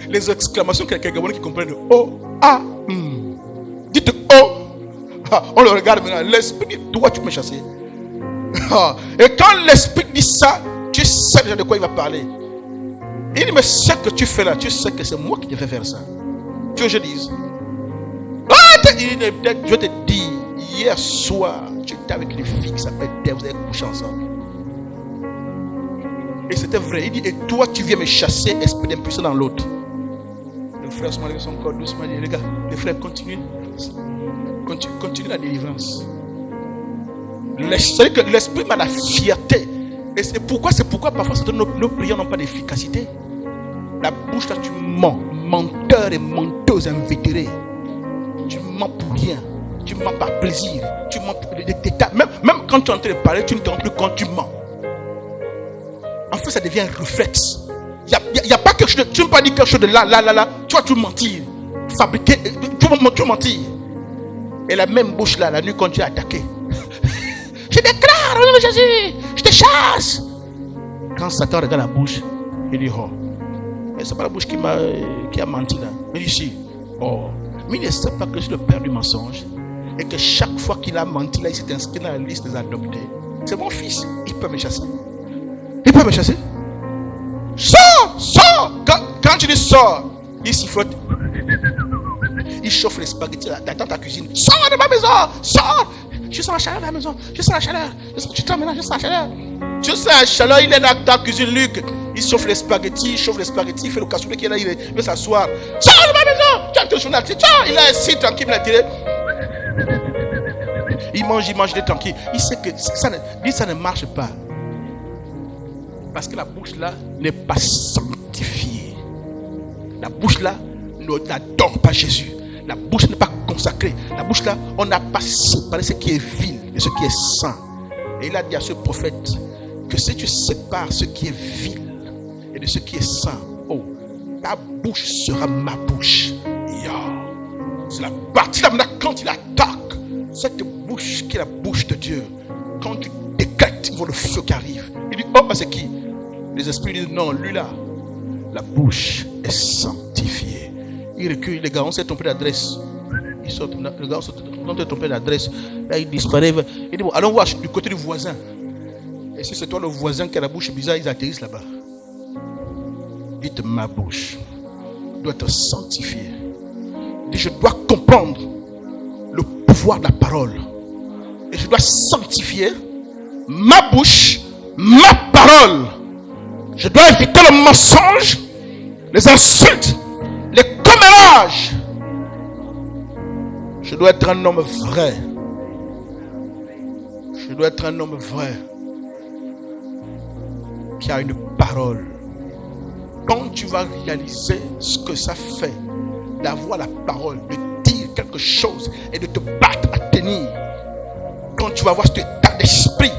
Les exclamations quelqu'un qui comprennent. Oh. Ah. Dites oh. On le regarde maintenant. L'esprit dit, toi tu peux me chasser. Et quand l'esprit dit ça, tu sais déjà de quoi il va parler. Il dit, mais ce que tu fais là, tu sais que c'est moi qui te fais faire ça. Tu veux que je dise? Je te dis, hier soir, tu étais avec les filles qui s'appellent Dave, vous avez couché ensemble. Et c'était vrai. Il dit, et toi tu viens me chasser, esprit d'impuissance dans l'autre. Le frère se met son corps doucement, il dit, les gars, les frères continuent la délivrance. C'est-à-dire que l'esprit m'a la fierté. Et c'est pourquoi parfois nos prières n'ont pas d'efficacité. La bouche là, tu mens. Menteur et menteuse invétérée. Tu mens pour rien. Tu mens par plaisir. Tu mens pour des détails. Même quand tu es en train de parler, tu ne te rends plus quand tu mens. En fait, ça devient un réflexe. Il n'y a pas quelque chose. Tu ne peux pas dire quelque chose de là. Tu vas tout mentir. Fabriquer. Tu vas mentir. Et la même bouche là, la nuit, quand tu es attaqué. Je déclare au nom de Jésus, je te chasse. Quand Satan regarde la bouche, il dit, oh, mais c'est pas la bouche qui a menti là. Mais ici, oh, mais il ne sait pas que je suis le père du mensonge. Et que chaque fois qu'il a menti là, il s'est inscrit dans la liste des adoptés. C'est mon fils, il peut me chasser. Il peut me chasser. Sors. Quand tu dis sors, il sifflote. Il chauffe les spaghettis dans ta cuisine. Sors de ma maison, sors. Je sens la chaleur à la maison. Je sens la chaleur. Tu te maintenant, je sens la chaleur. Tu sens la chaleur, il est dans ta cuisine, Luc. Il chauffe les spaghettis, il fait le cassoulet qui est là, il veut s'asseoir. Tiens, dans ma maison. Tiens, il est assis tranquille, il a tiré. Il mange, il est tranquille. Il sait que ça ne marche pas. Parce que la bouche là n'est pas sanctifiée. La bouche là n'adore pas Jésus. La bouche n'est pas consacrée. La bouche là, on n'a pas séparé ce qui est vil et ce qui est saint. Et il a dit à ce prophète que si tu sépares ce qui est vil et de ce qui est saint, oh, ta bouche sera ma bouche. C'est la partie là maintenant quand il attaque cette bouche qui est la bouche de Dieu. Quand tu décrètes, il voit le feu qui arrive. Il dit, oh, c'est qui? Les esprits disent, non, lui là, la bouche est sanctifiée. Il recule, les gars, on s'est trompé d'adresse. Il sort, les gars, on s'est trompé d'adresse. Là, il disparaît. Il dit, bon, allons voir du côté du voisin. Et si c'est toi le voisin qui a la bouche bizarre, ils atterrissent là-bas. Dites, ma bouche doit être sanctifiée. Il dit, je dois comprendre le pouvoir de la parole. Et je dois sanctifier ma bouche, ma parole. Je dois éviter le mensonge, les insultes, les commérages. Je dois être un homme vrai. Je dois être un homme vrai qui a une parole. Quand tu vas réaliser ce que ça fait d'avoir la parole, de dire quelque chose et de te battre à tenir, quand tu vas avoir cet état d'esprit,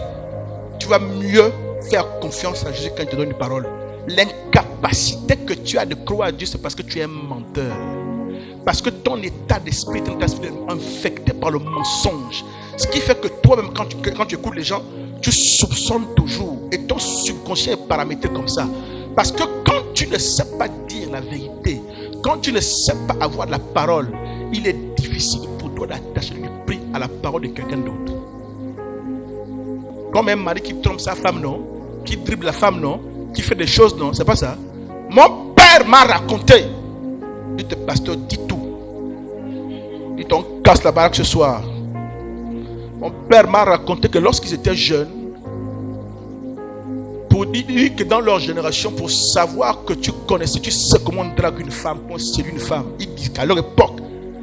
tu vas mieux faire confiance à Jésus quand il te donne une parole. L'incapacité que tu as de croire à Dieu, c'est parce que tu es un menteur. Parce que ton état d'esprit est infecté par le mensonge. Ce qui fait que toi-même, quand tu écoutes les gens, tu soupçonnes toujours. Et ton subconscient est paramétré comme ça. Parce que quand tu ne sais pas dire la vérité, quand tu ne sais pas avoir de la parole, il est difficile pour toi d'attacher le prix à la parole de quelqu'un d'autre. Comme un mari qui trompe sa femme, non? Qui dribble la femme, non? Qui fait des choses, non? C'est pas ça. Mon père m'a raconté. Dit, pasteur, dis tout. Dit, on casse la baraque ce soir. Mon père m'a raconté que lorsqu'ils étaient jeunes, pour dire que dans leur génération, pour savoir que tu connaissais, tu sais comment on drague une femme, comment on séduit une femme. Il dit qu'à leur époque,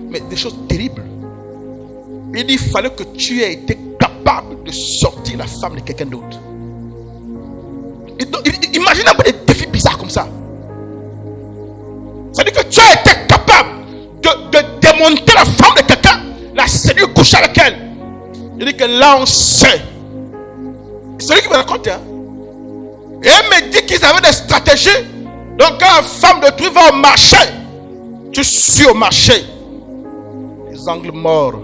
mais des choses terribles. Il dit, il fallait que tu aies été capable de sortir la femme de quelqu'un d'autre. Imagine un peu des défis bizarres comme ça. C'est-à-dire que tu as été capable de démonter la femme de quelqu'un, la séduire, coucher avec elle. Il dit que là on sait. C'est lui qui me raconte. Hein? Et il me dit qu'ils avaient des stratégies. Donc quand la femme de truc va au marché, tu suis au marché. Les angles morts.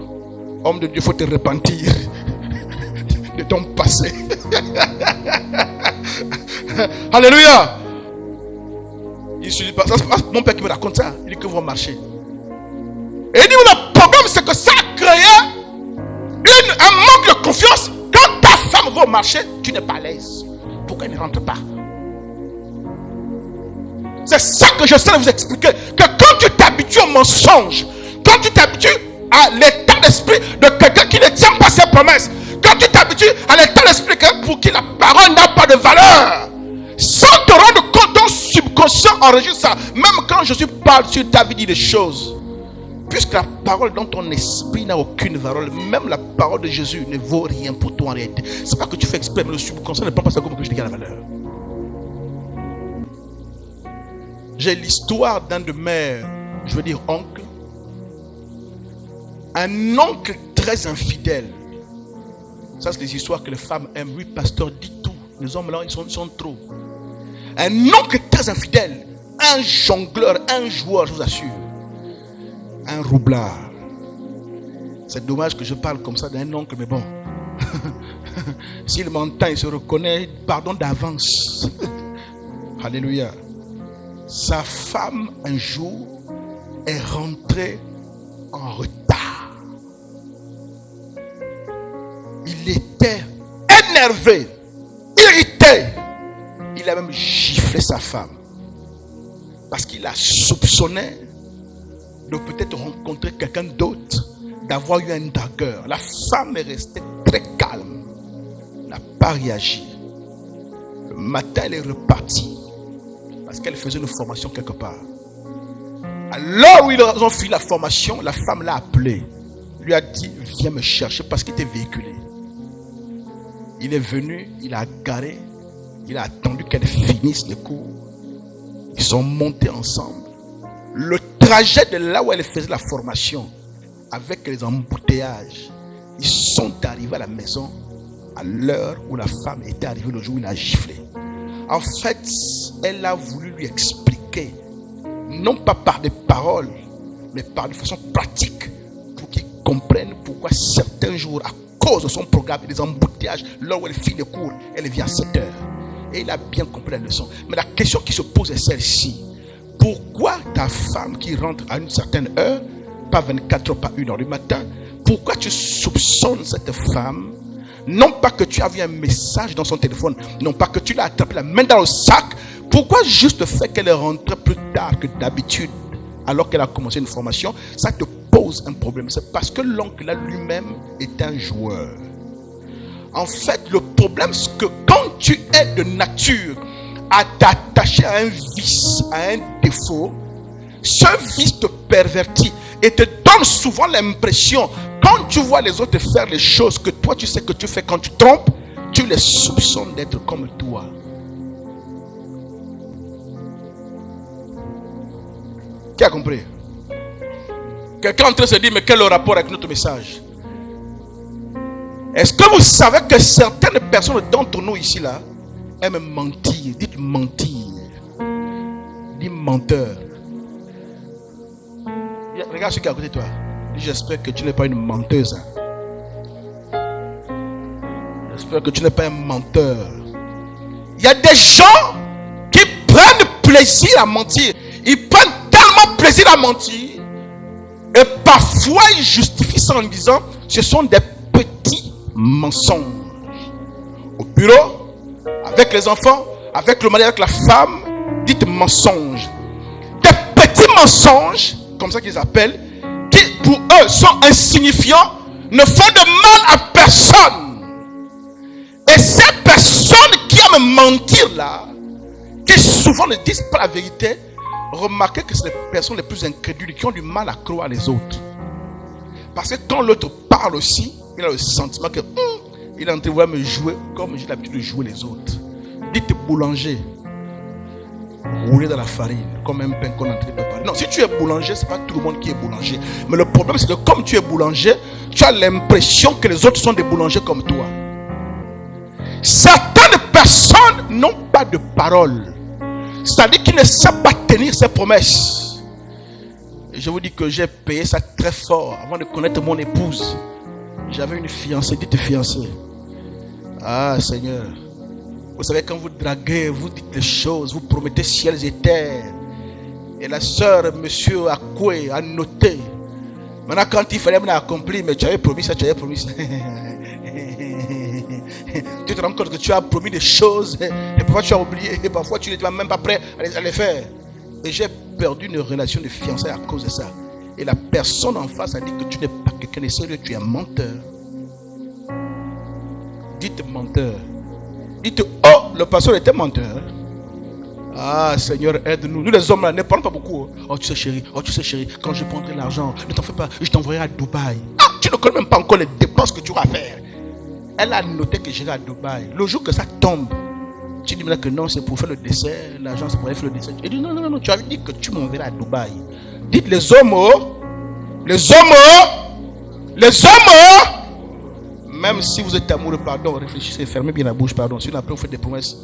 Homme de Dieu, il faut te repentir de ton passé. Alléluia. Mon père qui me raconte ça, il dit que vous marchez. Et il dit, le problème c'est que ça a créé un manque de confiance. Quand ta femme va au marché, tu n'es pas à l'aise. Pourquoi elle ne rentre pas? C'est ça que je sais vous expliquer. Que quand tu t'habitues au mensonge, quand tu t'habitues à l'état d'esprit de quelqu'un qui ne tient pas ses promesses, quand tu t'habitues à l'état d'esprit pour qui la parole n'a pas de valeur, sans te rendre compte, ton subconscient enregistre ça. Même quand Jésus parle sur ta vie, dit des choses. Puisque la parole dans ton esprit n'a aucune valeur, même la parole de Jésus ne vaut rien pour toi en réalité. C'est pas que tu fais exprès, mais le subconscient ne prend pas ça comme que je dis à la valeur. J'ai l'histoire d'un de mes, je veux dire, oncles. Un oncle très infidèle. Ça, c'est des histoires que les femmes aiment. Oui, pasteur, dit tout. Les hommes là, ils sont trop. Un oncle très infidèle. Un jongleur, un joueur, je vous assure. Un roublard. C'est dommage que je parle comme ça d'un oncle, mais bon. S'il m'entend, il se reconnaît. Pardon d'avance. Alléluia. Sa femme, un jour, est rentrée en retard. Il était énervé, irrité. Il a même giflé sa femme. Parce qu'il a soupçonné de peut-être rencontrer quelqu'un d'autre d'avoir eu un dragueur. La femme est restée très calme. Elle n'a pas réagi. Le matin, elle est repartie. Parce qu'elle faisait une formation quelque part. Alors où ils ont fini la formation, la femme l'a appelé. Lui a dit, viens me chercher parce qu'il était véhiculé. Il est venu, il a garé. Il a attendu qu'elle finisse le cours. Ils sont montés ensemble. Le trajet de là où elle faisait la formation, avec les embouteillages, ils sont arrivés à la maison à l'heure où la femme était arrivée le jour où il a giflé. En fait, elle a voulu lui expliquer, non pas par des paroles, mais par de façon pratique, pour qu'il comprenne pourquoi certains jours, à cause de son programme et des embouteillages, l'heure où elle finit le cours, elle vient à 7 heures. Et il a bien compris la leçon. Mais la question qui se pose est celle-ci. Pourquoi ta femme qui rentre à une certaine heure, pas 24 heures, pas 1 heure du matin, pourquoi tu soupçonnes cette femme? Non pas que tu as vu un message dans son téléphone, non pas que tu l'as attrapé la main dans le sac. Pourquoi juste le fait qu'elle est rentrée plus tard que d'habitude, alors qu'elle a commencé une formation, ça te pose un problème? C'est parce que l'oncle là lui-même est un joueur. En fait, le problème, c'est que quand tu es de nature à t'attacher à un vice, à un défaut, ce vice te pervertit et te donne souvent l'impression, quand tu vois les autres faire les choses que toi tu sais que tu fais quand tu trompes, tu les soupçonnes d'être comme toi. Qui a compris? Quelqu'un est en train de se dire, mais quel est le rapport avec notre message? Est-ce que vous savez que certaines personnes d'entre nous ici là aiment mentir? Dites mentir. Dis menteur. Regarde celui qui est à côté de toi. J'espère que tu n'es pas une menteuse. J'espère que tu n'es pas un menteur. Il y a des gens qui prennent plaisir à mentir. Ils prennent tellement plaisir à mentir. Et parfois ils justifient ça en disant, ce sont des petits mensonges. Au bureau, avec les enfants, avec le mari, avec la femme, dites mensonges. Des petits mensonges, comme ça qu'ils appellent, qui pour eux sont insignifiants, ne font de mal à personne. Et ces personnes qui aiment mentir là, qui souvent ne disent pas la vérité, remarquez que c'est les personnes les plus incrédules qui ont du mal à croire les autres. Parce que quand l'autre parle aussi, il a le sentiment que il est en train de vouloir me jouer comme j'ai l'habitude de jouer les autres. Dites boulanger. Rouler dans la farine comme un pain qu'on est en train de préparer. Non, si tu es boulanger, c'est pas tout le monde qui est boulanger. Mais le problème, c'est que comme tu es boulanger, tu as l'impression que les autres sont des boulangers comme toi. Certaines personnes n'ont pas de parole. C'est-à-dire qu'ils ne savent pas tenir ses promesses. Et je vous dis que j'ai payé ça très fort avant de connaître mon épouse. J'avais une fiancée, dites fiancée. Ah Seigneur, vous savez quand vous draguez, vous dites des choses, vous promettez ciel et terre. Et la sœur, monsieur Akoué, a noté. Maintenant quand il fallait accomplir, mais tu avais promis ça, tu avais promis ça. Tu te rends compte que tu as promis des choses et parfois tu as oublié et parfois tu n'étais même pas prêt à les faire. Et j'ai perdu une relation de fiançailles à cause de ça. Et la personne en face a dit que tu n'es pas quelqu'un de sérieux, tu es un menteur. Dites menteur. Dites, oh, le pasteur était menteur. Ah, Seigneur, aide-nous. Nous les hommes là, ne parlons pas beaucoup. Oh, tu sais chérie, quand je prendrai l'argent, ne t'en fais pas, je t'enverrai à Dubaï. Ah, tu ne connais même pas encore les dépenses que tu vas faire. Elle a noté que j'irai à Dubaï. Le jour que ça tombe, tu dis maintenant que non, c'est pour faire le dessert, l'argent c'est pour aller faire le dessert. Elle dit non, tu avais dit que tu m'enverrais à Dubaï. Dites les hommes, même si vous êtes amoureux, pardon, réfléchissez, fermez bien la bouche, pardon. Si après vous faites des promesses,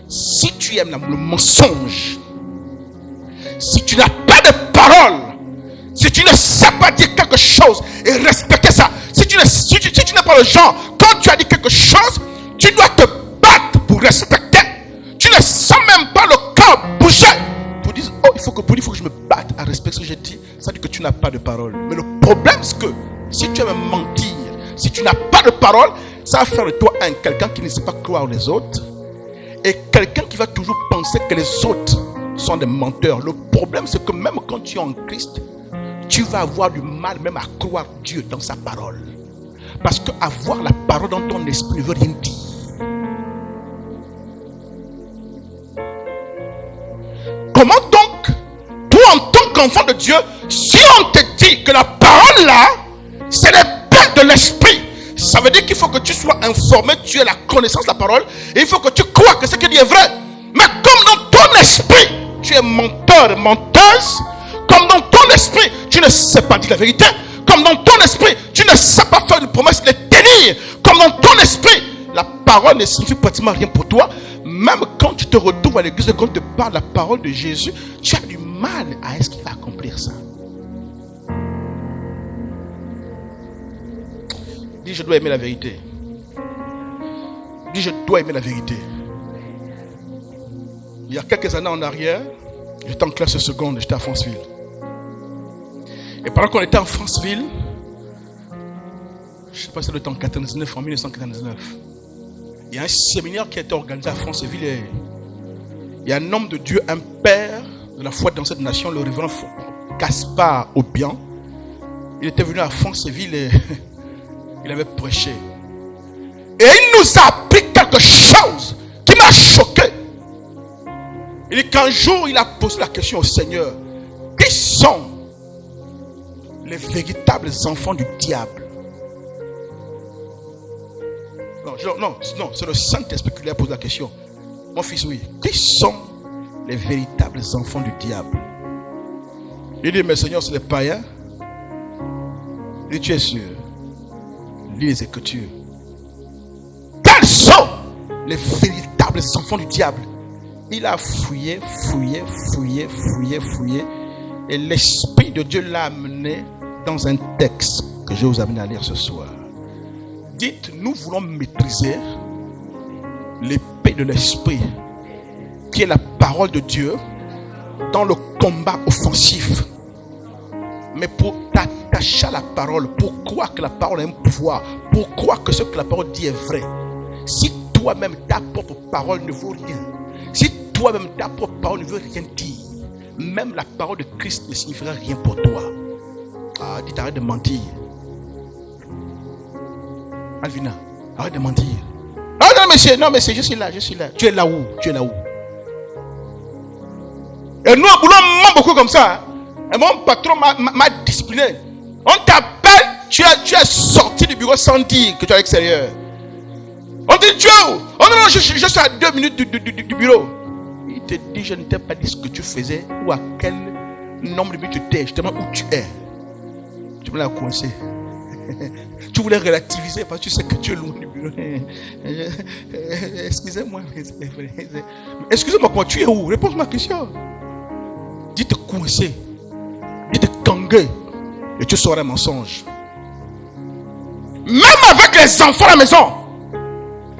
si tu aimes le mensonge, si tu n'as pas de parole, si tu ne sais pas dire quelque chose et respecter ça, si tu n'es pas le genre, quand tu as dit quelque chose, tu dois te battre pour respecter. Tu ne sens même pas le cœur bouger pour dire, oh, il faut que je me batte à respecter ce que j'ai dit. Ça dit que tu n'as pas de parole. Mais le problème, c'est que si tu aimes mentir, si tu n'as pas de parole, ça va faire de toi quelqu'un qui ne sait pas croire les autres et quelqu'un qui va toujours penser que les autres sont des menteurs. Le problème, c'est que même quand tu es en Christ, tu vas avoir du mal même à croire Dieu dans sa parole. Parce que avoir la parole dans ton esprit ne veut rien dire. Comment donc, toi en tant qu'enfant de Dieu, si on te dit que la parole là, c'est le pain de l'esprit, ça veut dire qu'il faut que tu sois informé, tu aies la connaissance de la parole, et il faut que tu crois que ce qu'il dit est vrai. Mais comme dans ton esprit, tu es menteur, menteuse, comme dans ton esprit, tu ne sais pas dire la vérité, comme dans ton esprit, tu ne sais pas faire une promesse, les tenir, comme dans ton esprit, la parole ne signifie pratiquement rien pour toi. Même quand tu te retrouves à l'église, quand on te parle la parole de Jésus, tu as du mal à est-ce qu'il va accomplir ça. Dis, je dois aimer la vérité. Dis, je dois aimer la vérité. Il y a quelques années en arrière, j'étais en classe seconde, j'étais à Franceville. Et pendant qu'on était en Franceville, je ne sais pas si c'était en 1999, en 1999, il y a un séminaire qui a été organisé à Franceville. Et il y a un homme de Dieu, un père de la foi dans cette nation, le révérend Gaspard Obian. Il était venu à Franceville et il avait prêché. Et il nous a appris quelque chose qui m'a choqué. Il dit qu'un jour, il a posé la question au Seigneur. Qui sont les véritables enfants du diable? Non, c'est le Saint-Esprit qui lui a posé la question. Mon fils, oui. Qui sont les véritables enfants du diable? Il dit, mais Seigneur, c'est les païens. Il dit, tu es sûr? Lis les Écritures. Quels sont les véritables enfants du diable? Il a fouillé. Et l'Esprit de Dieu l'a amené dans un texte que je vais vous amener à lire ce soir. Dites, nous voulons maîtriser l'épée de l'Esprit, qui est la parole de Dieu, dans le combat offensif. Mais pour t'attacher à la parole, pour croire que la parole a un pouvoir, pour croire que ce que la parole dit est vrai, si toi-même ta propre parole ne vaut rien, si toi-même ta propre parole ne veut rien dire, même la parole de Christ ne signifiera rien pour toi. Ah, dites, arrête de mentir. Alvina, arrête de mentir. Non, monsieur, je suis là. Tu es là où? Et nous, on ment beaucoup comme ça. Hein? Et mon patron m'a discipliné. On t'appelle, tu es sorti du bureau sans dire que tu es à l'extérieur. On te dit, tu es où? Oh non, je suis à 2 minutes du bureau. Il te dit, je ne t'ai pas dit ce que tu faisais ou à quel nombre de minutes tu étais. Je te demande où tu es. Tu me l'as coincé. Tu voulais relativiser parce que tu sais que tu es loin du bureau. Excusez-moi. Excusez-moi, comment tu es où? Réponds-moi à ma question. Dis-te coincé. Dis-te kangué. Et tu sauras un mensonge. Même avec les enfants à la maison.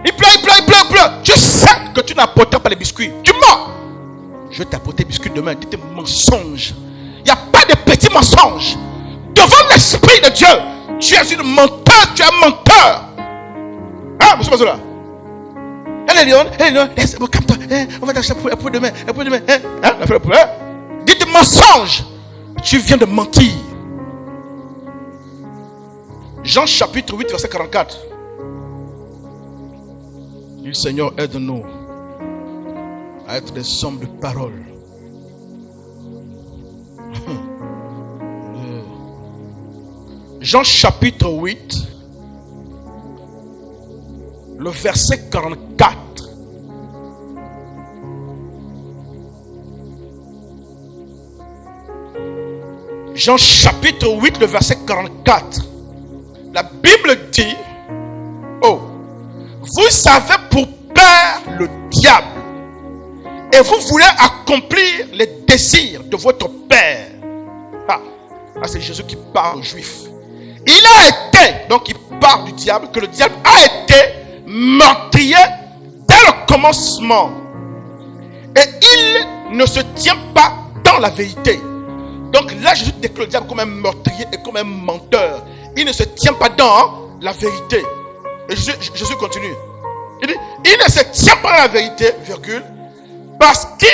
Il pleure. Tu sais que tu n'apporteras pas les biscuits. Tu mens. Je vais t'apporter les biscuits demain. Dis-te mensonge. Il n'y a pas de petits mensonges. Devant l'Esprit de Dieu, tu es une menteur, tu es un menteur. Hein, monsieur Mazola? Laisse-moi, calme-toi. On va t'acheter pour demain. Dites mensonge. Tu viens de mentir. Jean chapitre 8, verset 44. Le Seigneur aide-nous à être des hommes de parole. Jean chapitre 8, le verset 44. Jean chapitre 8, le verset 44. La Bible dit, oh, vous avez pour père le diable et vous voulez accomplir les désirs de votre père. Ah, c'est Jésus qui parle aux Juifs. Il a été, donc il parle du diable, que le diable a été meurtrier dès le commencement. Et il ne se tient pas dans la vérité. Donc là, Jésus déclare le diable comme un meurtrier et comme un menteur. Il ne se tient pas dans la vérité. Et Jésus continue. Il dit, il ne se tient pas dans la vérité, virgule, parce qu'il...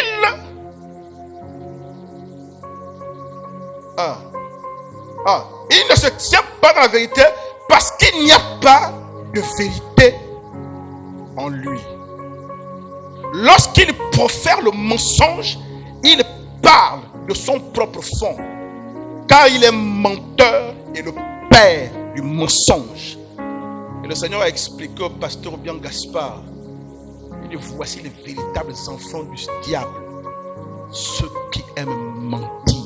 Il ne se tient pas dans la vérité parce qu'il n'y a pas de vérité en lui. Lorsqu'il profère le mensonge, il parle de son propre fond, car il est menteur et le père du mensonge. Et le Seigneur a expliqué au pasteur Bian Gaspard, il dit, voici les véritables enfants du diable, ceux qui aiment mentir,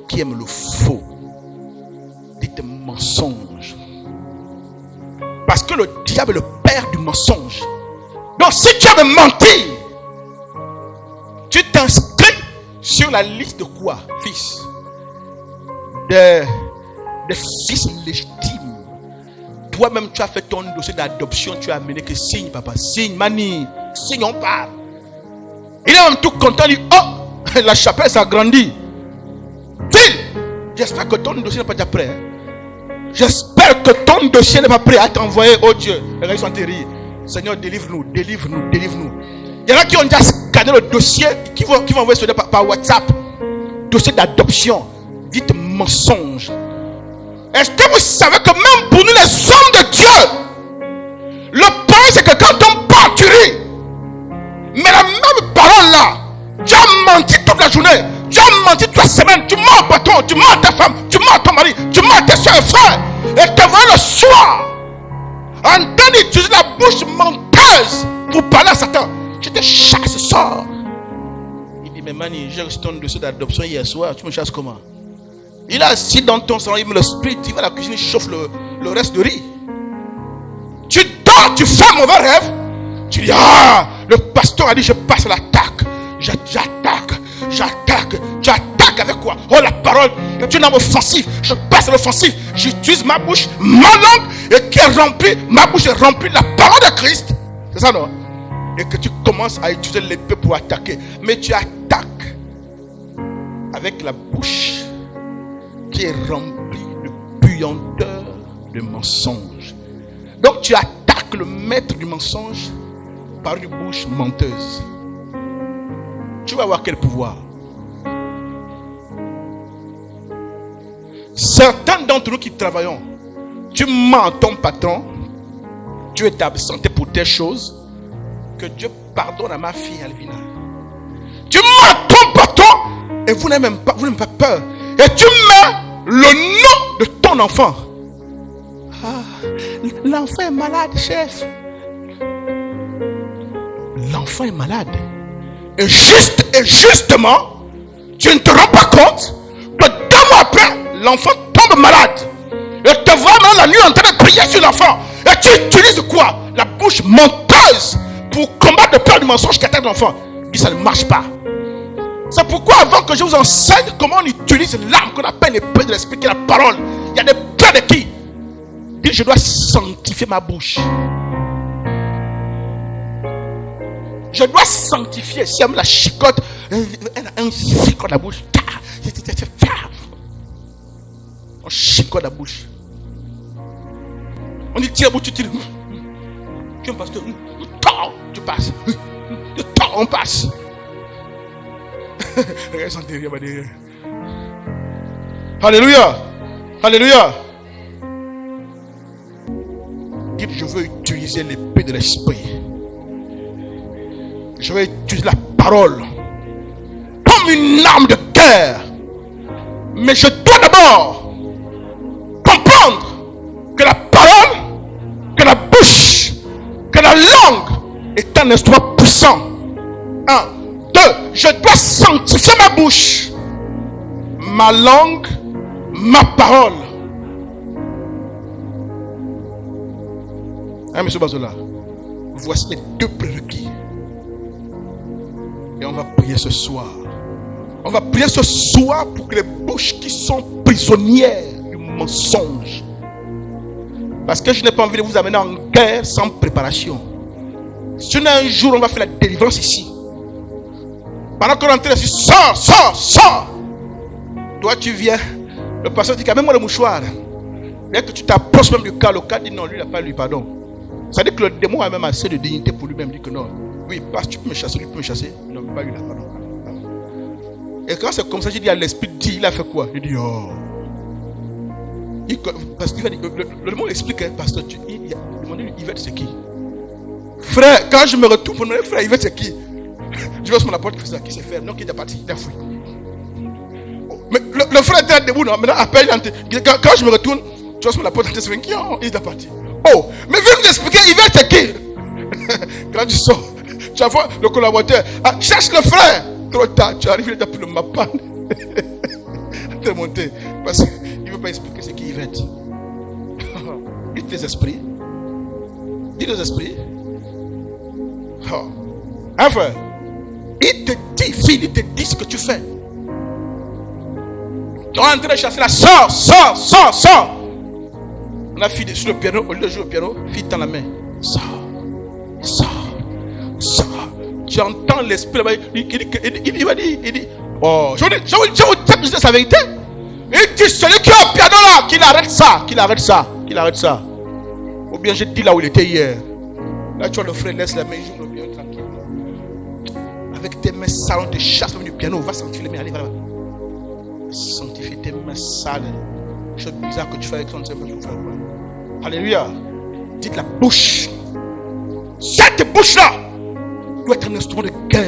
qui aiment le faux. Dites mensonge. Parce que le diable est le père du mensonge. Donc si tu aimes mentir, tu t'inscris sur la liste de quoi, fils? Des fils légitimes. Toi-même, tu as fait ton dossier d'adoption, tu as amené que signe, papa, signe, mani, signe, on parle. Il est même tout content, il dit, oh, la chapelle s'agrandit. File, j'espère que ton dossier n'est pas déjà prêt. J'espère que ton dossier n'est pas prêt à t'envoyer, oh Dieu. Les gens sont terribles. Seigneur, délivre-nous, délivre-nous, délivre-nous. Il y en a qui ont déjà scanné le dossier, qui vont envoyer ça par WhatsApp. Dossier d'adoption. Dites mensonge. Est-ce que vous savez que même pour nous les hommes de Dieu, le point c'est que quand on part, tu ris. Mais la même parole là, tu as menti toute la journée, tu as menti toute la semaine, tu mens à patron, tu mens à ta femme, tu mens à ton mari, tu mens à tes soeurs et frères. Et te vois le soir, en train d'utiliser la bouche menteuse pour parler à Satan. Je te chasse, sors. Il dit, mais Mani, j'ai reçu ton dossier d'adoption hier soir, tu me chasses comment? Il est assis dans ton salon, il me le split, il va à la cuisine, il chauffe le reste de riz. Tu dors, tu fais un mauvais rêve. Tu dis, le pasteur a dit, je passe à l'attaque. J'attaque. Tu attaques avec quoi? Oh, la parole. Tu es une âme offensive. Je passe à l'offensive. J'utilise ma bouche, ma langue, et qui est remplie, ma bouche est remplie de la parole de Christ. C'est ça, non? Et que tu commences à utiliser l'épée pour attaquer. Mais tu attaques avec la bouche qui est rempli de puanteur de mensonges. Donc tu attaques le maître du mensonge par une bouche menteuse. Tu vas voir quel pouvoir. Certains d'entre nous qui travaillons, tu mens à ton patron, tu es absenté pour telle chose, que Dieu pardonne à ma fille Alvina. Tu mens à ton patron et vous n'avez même pas peur. Et tu mets le nom de ton enfant. L'enfant est malade, chef. L'enfant est malade. Et justement, tu ne te rends pas compte que 2 mois après, l'enfant tombe malade. Et te vois maintenant la nuit en train de prier sur l'enfant. Et tu utilises quoi? La bouche menteuse pour combattre le peur du mensonge qui attaque l'enfant. Et ça ne marche pas. C'est pourquoi avant que je vous enseigne comment on utilise l'arme qu'on appelle l'épée de l'esprit, qui est la parole, il y a des peurs de qui? Dit, je dois sanctifier ma bouche. Je dois sanctifier. Si elle me la chicote, elle a un chicote la bouche. On chicote la bouche. On dit, tire la bouche, tu tires. Tu es un pasteur. Tu passes. On passe. Alléluia. Alléluia. Dites, je veux utiliser l'épée de l'esprit. Je vais utiliser la parole comme une arme de guerre. Mais je dois d'abord comprendre que la parole, que la bouche, que la langue est un instrument puissant. 1, 2, je dois sanctifier ma bouche, ma langue, ma parole. Hein, monsieur Bazola, voici les 2 prérequis. Et on va prier ce soir. On va prier ce soir pour que les bouches qui sont prisonnières du mensonge. Parce que je n'ai pas envie de vous amener en guerre sans préparation. Si un jour on va faire la délivrance ici, pendant qu'on rentre ici, sors. Toi tu viens, le pasteur dit, amène-moi le mouchoir. Dès que tu t'approches même du cas, le cas dit non, lui il n'a pas lui pardon. Ça veut dire que le démon a même assez de dignité pour lui-même dire que non. Oui, parce que tu peux me chasser, lui peut me chasser. Non, pas lui là, pardon. Et quand c'est comme ça, j'ai dit à l'esprit, dit, il a fait quoi? Il dit, oh. Parce que le monde explique, pasteur, il a demandé Yvette c'est qui? Frère, quand je me retourne pour demander frère, Yvette c'est qui? Je vais sur la porte qui s'est fermée, non, qui est parti, il a fui. Mais le frère était debout, non? Maintenant, après, quand je me retourne, je vais sur la porte, il est parti. Oh, mais viens nous expliquer, Yvette c'est qui? Quand tu sors, tu vas voir le collaborateur, cherche le frère. Trop tard, tu arrives, il a pris le mappa. T'es monté. Parce qu'il ne veut pas expliquer ce qui Yvette. Dites les esprits. Dites les esprits. Oh. Hein, frère? Il te dit, fille, il te dit ce que tu fais. Tu es en train de chasser la sors. On a fille sur le piano, au lieu de jouer au piano, fille dans la main. Sors. Tu entends l'esprit là-bas, il dit, oh, je vous dis sa vérité. Il dit, celui qui est au piano là, qu'il arrête ça. Ou bien je dis là où il était hier. Là, tu vois le frère, laisse la main, il joue le piano tranquille. Avec tes mains sales, on te chasse du piano, va sanctifier les mains, allez, va là-bas. Sanctifier tes mains sales. Chose bizarre que tu fais avec ton frère. Alléluia. Dites la bouche. Cette bouche-là doit être un instrument de guerre.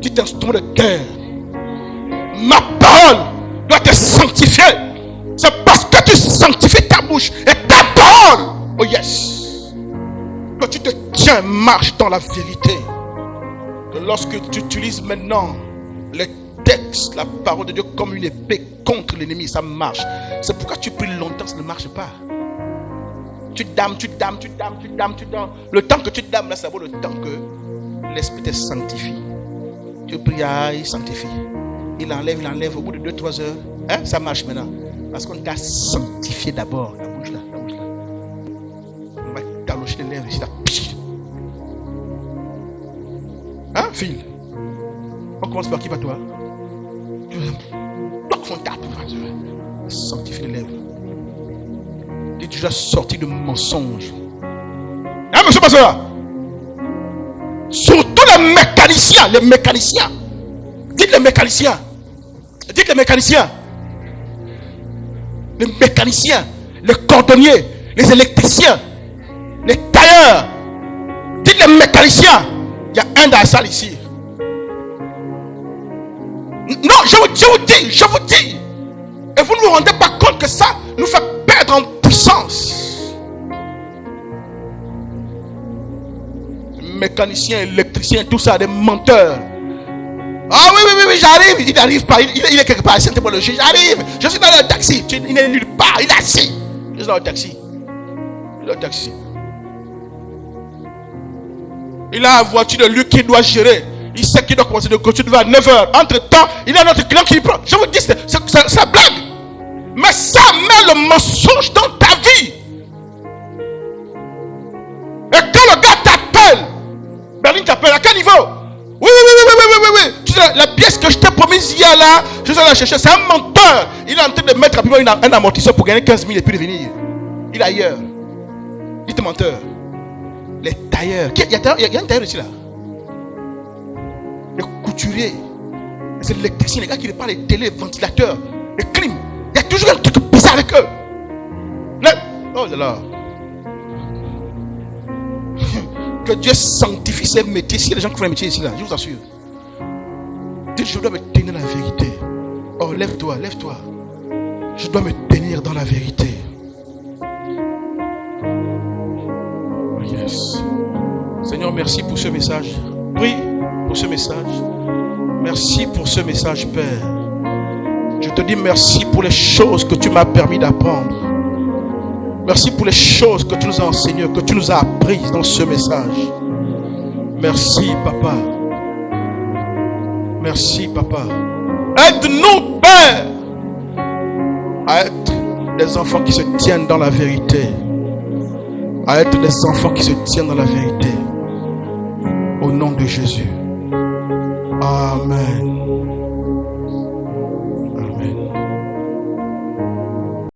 Dites instrument de guerre. Ma parole doit être sanctifiée. C'est parce que tu sanctifies ta bouche et ta parole, oh yes, que tu te tiens, marche dans la vérité. Que lorsque tu utilises maintenant les textes, la parole de Dieu comme une épée contre l'ennemi, ça marche. C'est pourquoi tu pries longtemps, ça ne marche pas. Tu dames. Le temps que tu dames là, ça vaut le temps que l'esprit te sanctifie. Tu pries, il sanctifie. Il enlève au bout de 2-3 heures. Hein, ça marche maintenant. Parce qu'on t'a sanctifié d'abord. La bouche là. On va t'allocher les lèvres ici là. Hein, fille? On commence par qui, par toi? Donc on tape. Sanctifier les lèvres. Tu es déjà sorti de mensonges. Hein, monsieur pasteur? Surtout les mécaniciens. Dites les mécaniciens. Les cordonniers, les électriciens, les tailleurs. Dites les mécaniciens. Il y a un dans la salle ici. Non, je vous dis. Et vous ne vous rendez pas compte que ça nous fait perdre en puissance. Mécaniciens, électriciens, tout ça, des menteurs. Ah oui, j'arrive. Il n'arrive pas. Il est quelque part. J'arrive. Je suis dans le taxi. Il n'est nulle part. Il est assis. Je suis dans le taxi. Il a une voiture de lui qui doit gérer. Il sait qu'il doit commencer de continuer à 9h. Entre-temps, il y a notre client qui prend. Je vous dis, c'est blague. Mais ça met le mensonge dans ta vie. Et quand le gars t'appelle, Berlin t'appelle, à quel niveau? Oui. Tu sais, la pièce que je t'ai promise hier là, je vais la chercher. C'est un menteur. Il est en train de mettre rapidement un amortisseur pour gagner 15 000 et puis de venir. Il est ailleurs. Dites menteur. Les tailleurs. Il y a un tailleur ici là. Les couturiers. Les électriciens, les gars qui réparent les télé, ventilateurs, les clims. Il y a toujours un truc bizarre avec eux. Oh là là. Que Dieu sanctifie ces métiers. Si les gens qui font les métiers ici là, je vous assure. Dites, je dois me tenir dans la vérité. Oh, lève-toi. Je dois me tenir dans la vérité. Oh yes. Seigneur, merci pour ce message. Prie pour ce message. Merci pour ce message, Père. Je te dis merci pour les choses que tu m'as permis d'apprendre. Merci pour les choses que tu nous as enseignées, que tu nous as apprises dans ce message. Merci, Papa. Merci, Papa. Aide-nous, Père, à être des enfants qui se tiennent dans la vérité. À être des enfants qui se tiennent dans la vérité. Au nom de Jésus. Amen.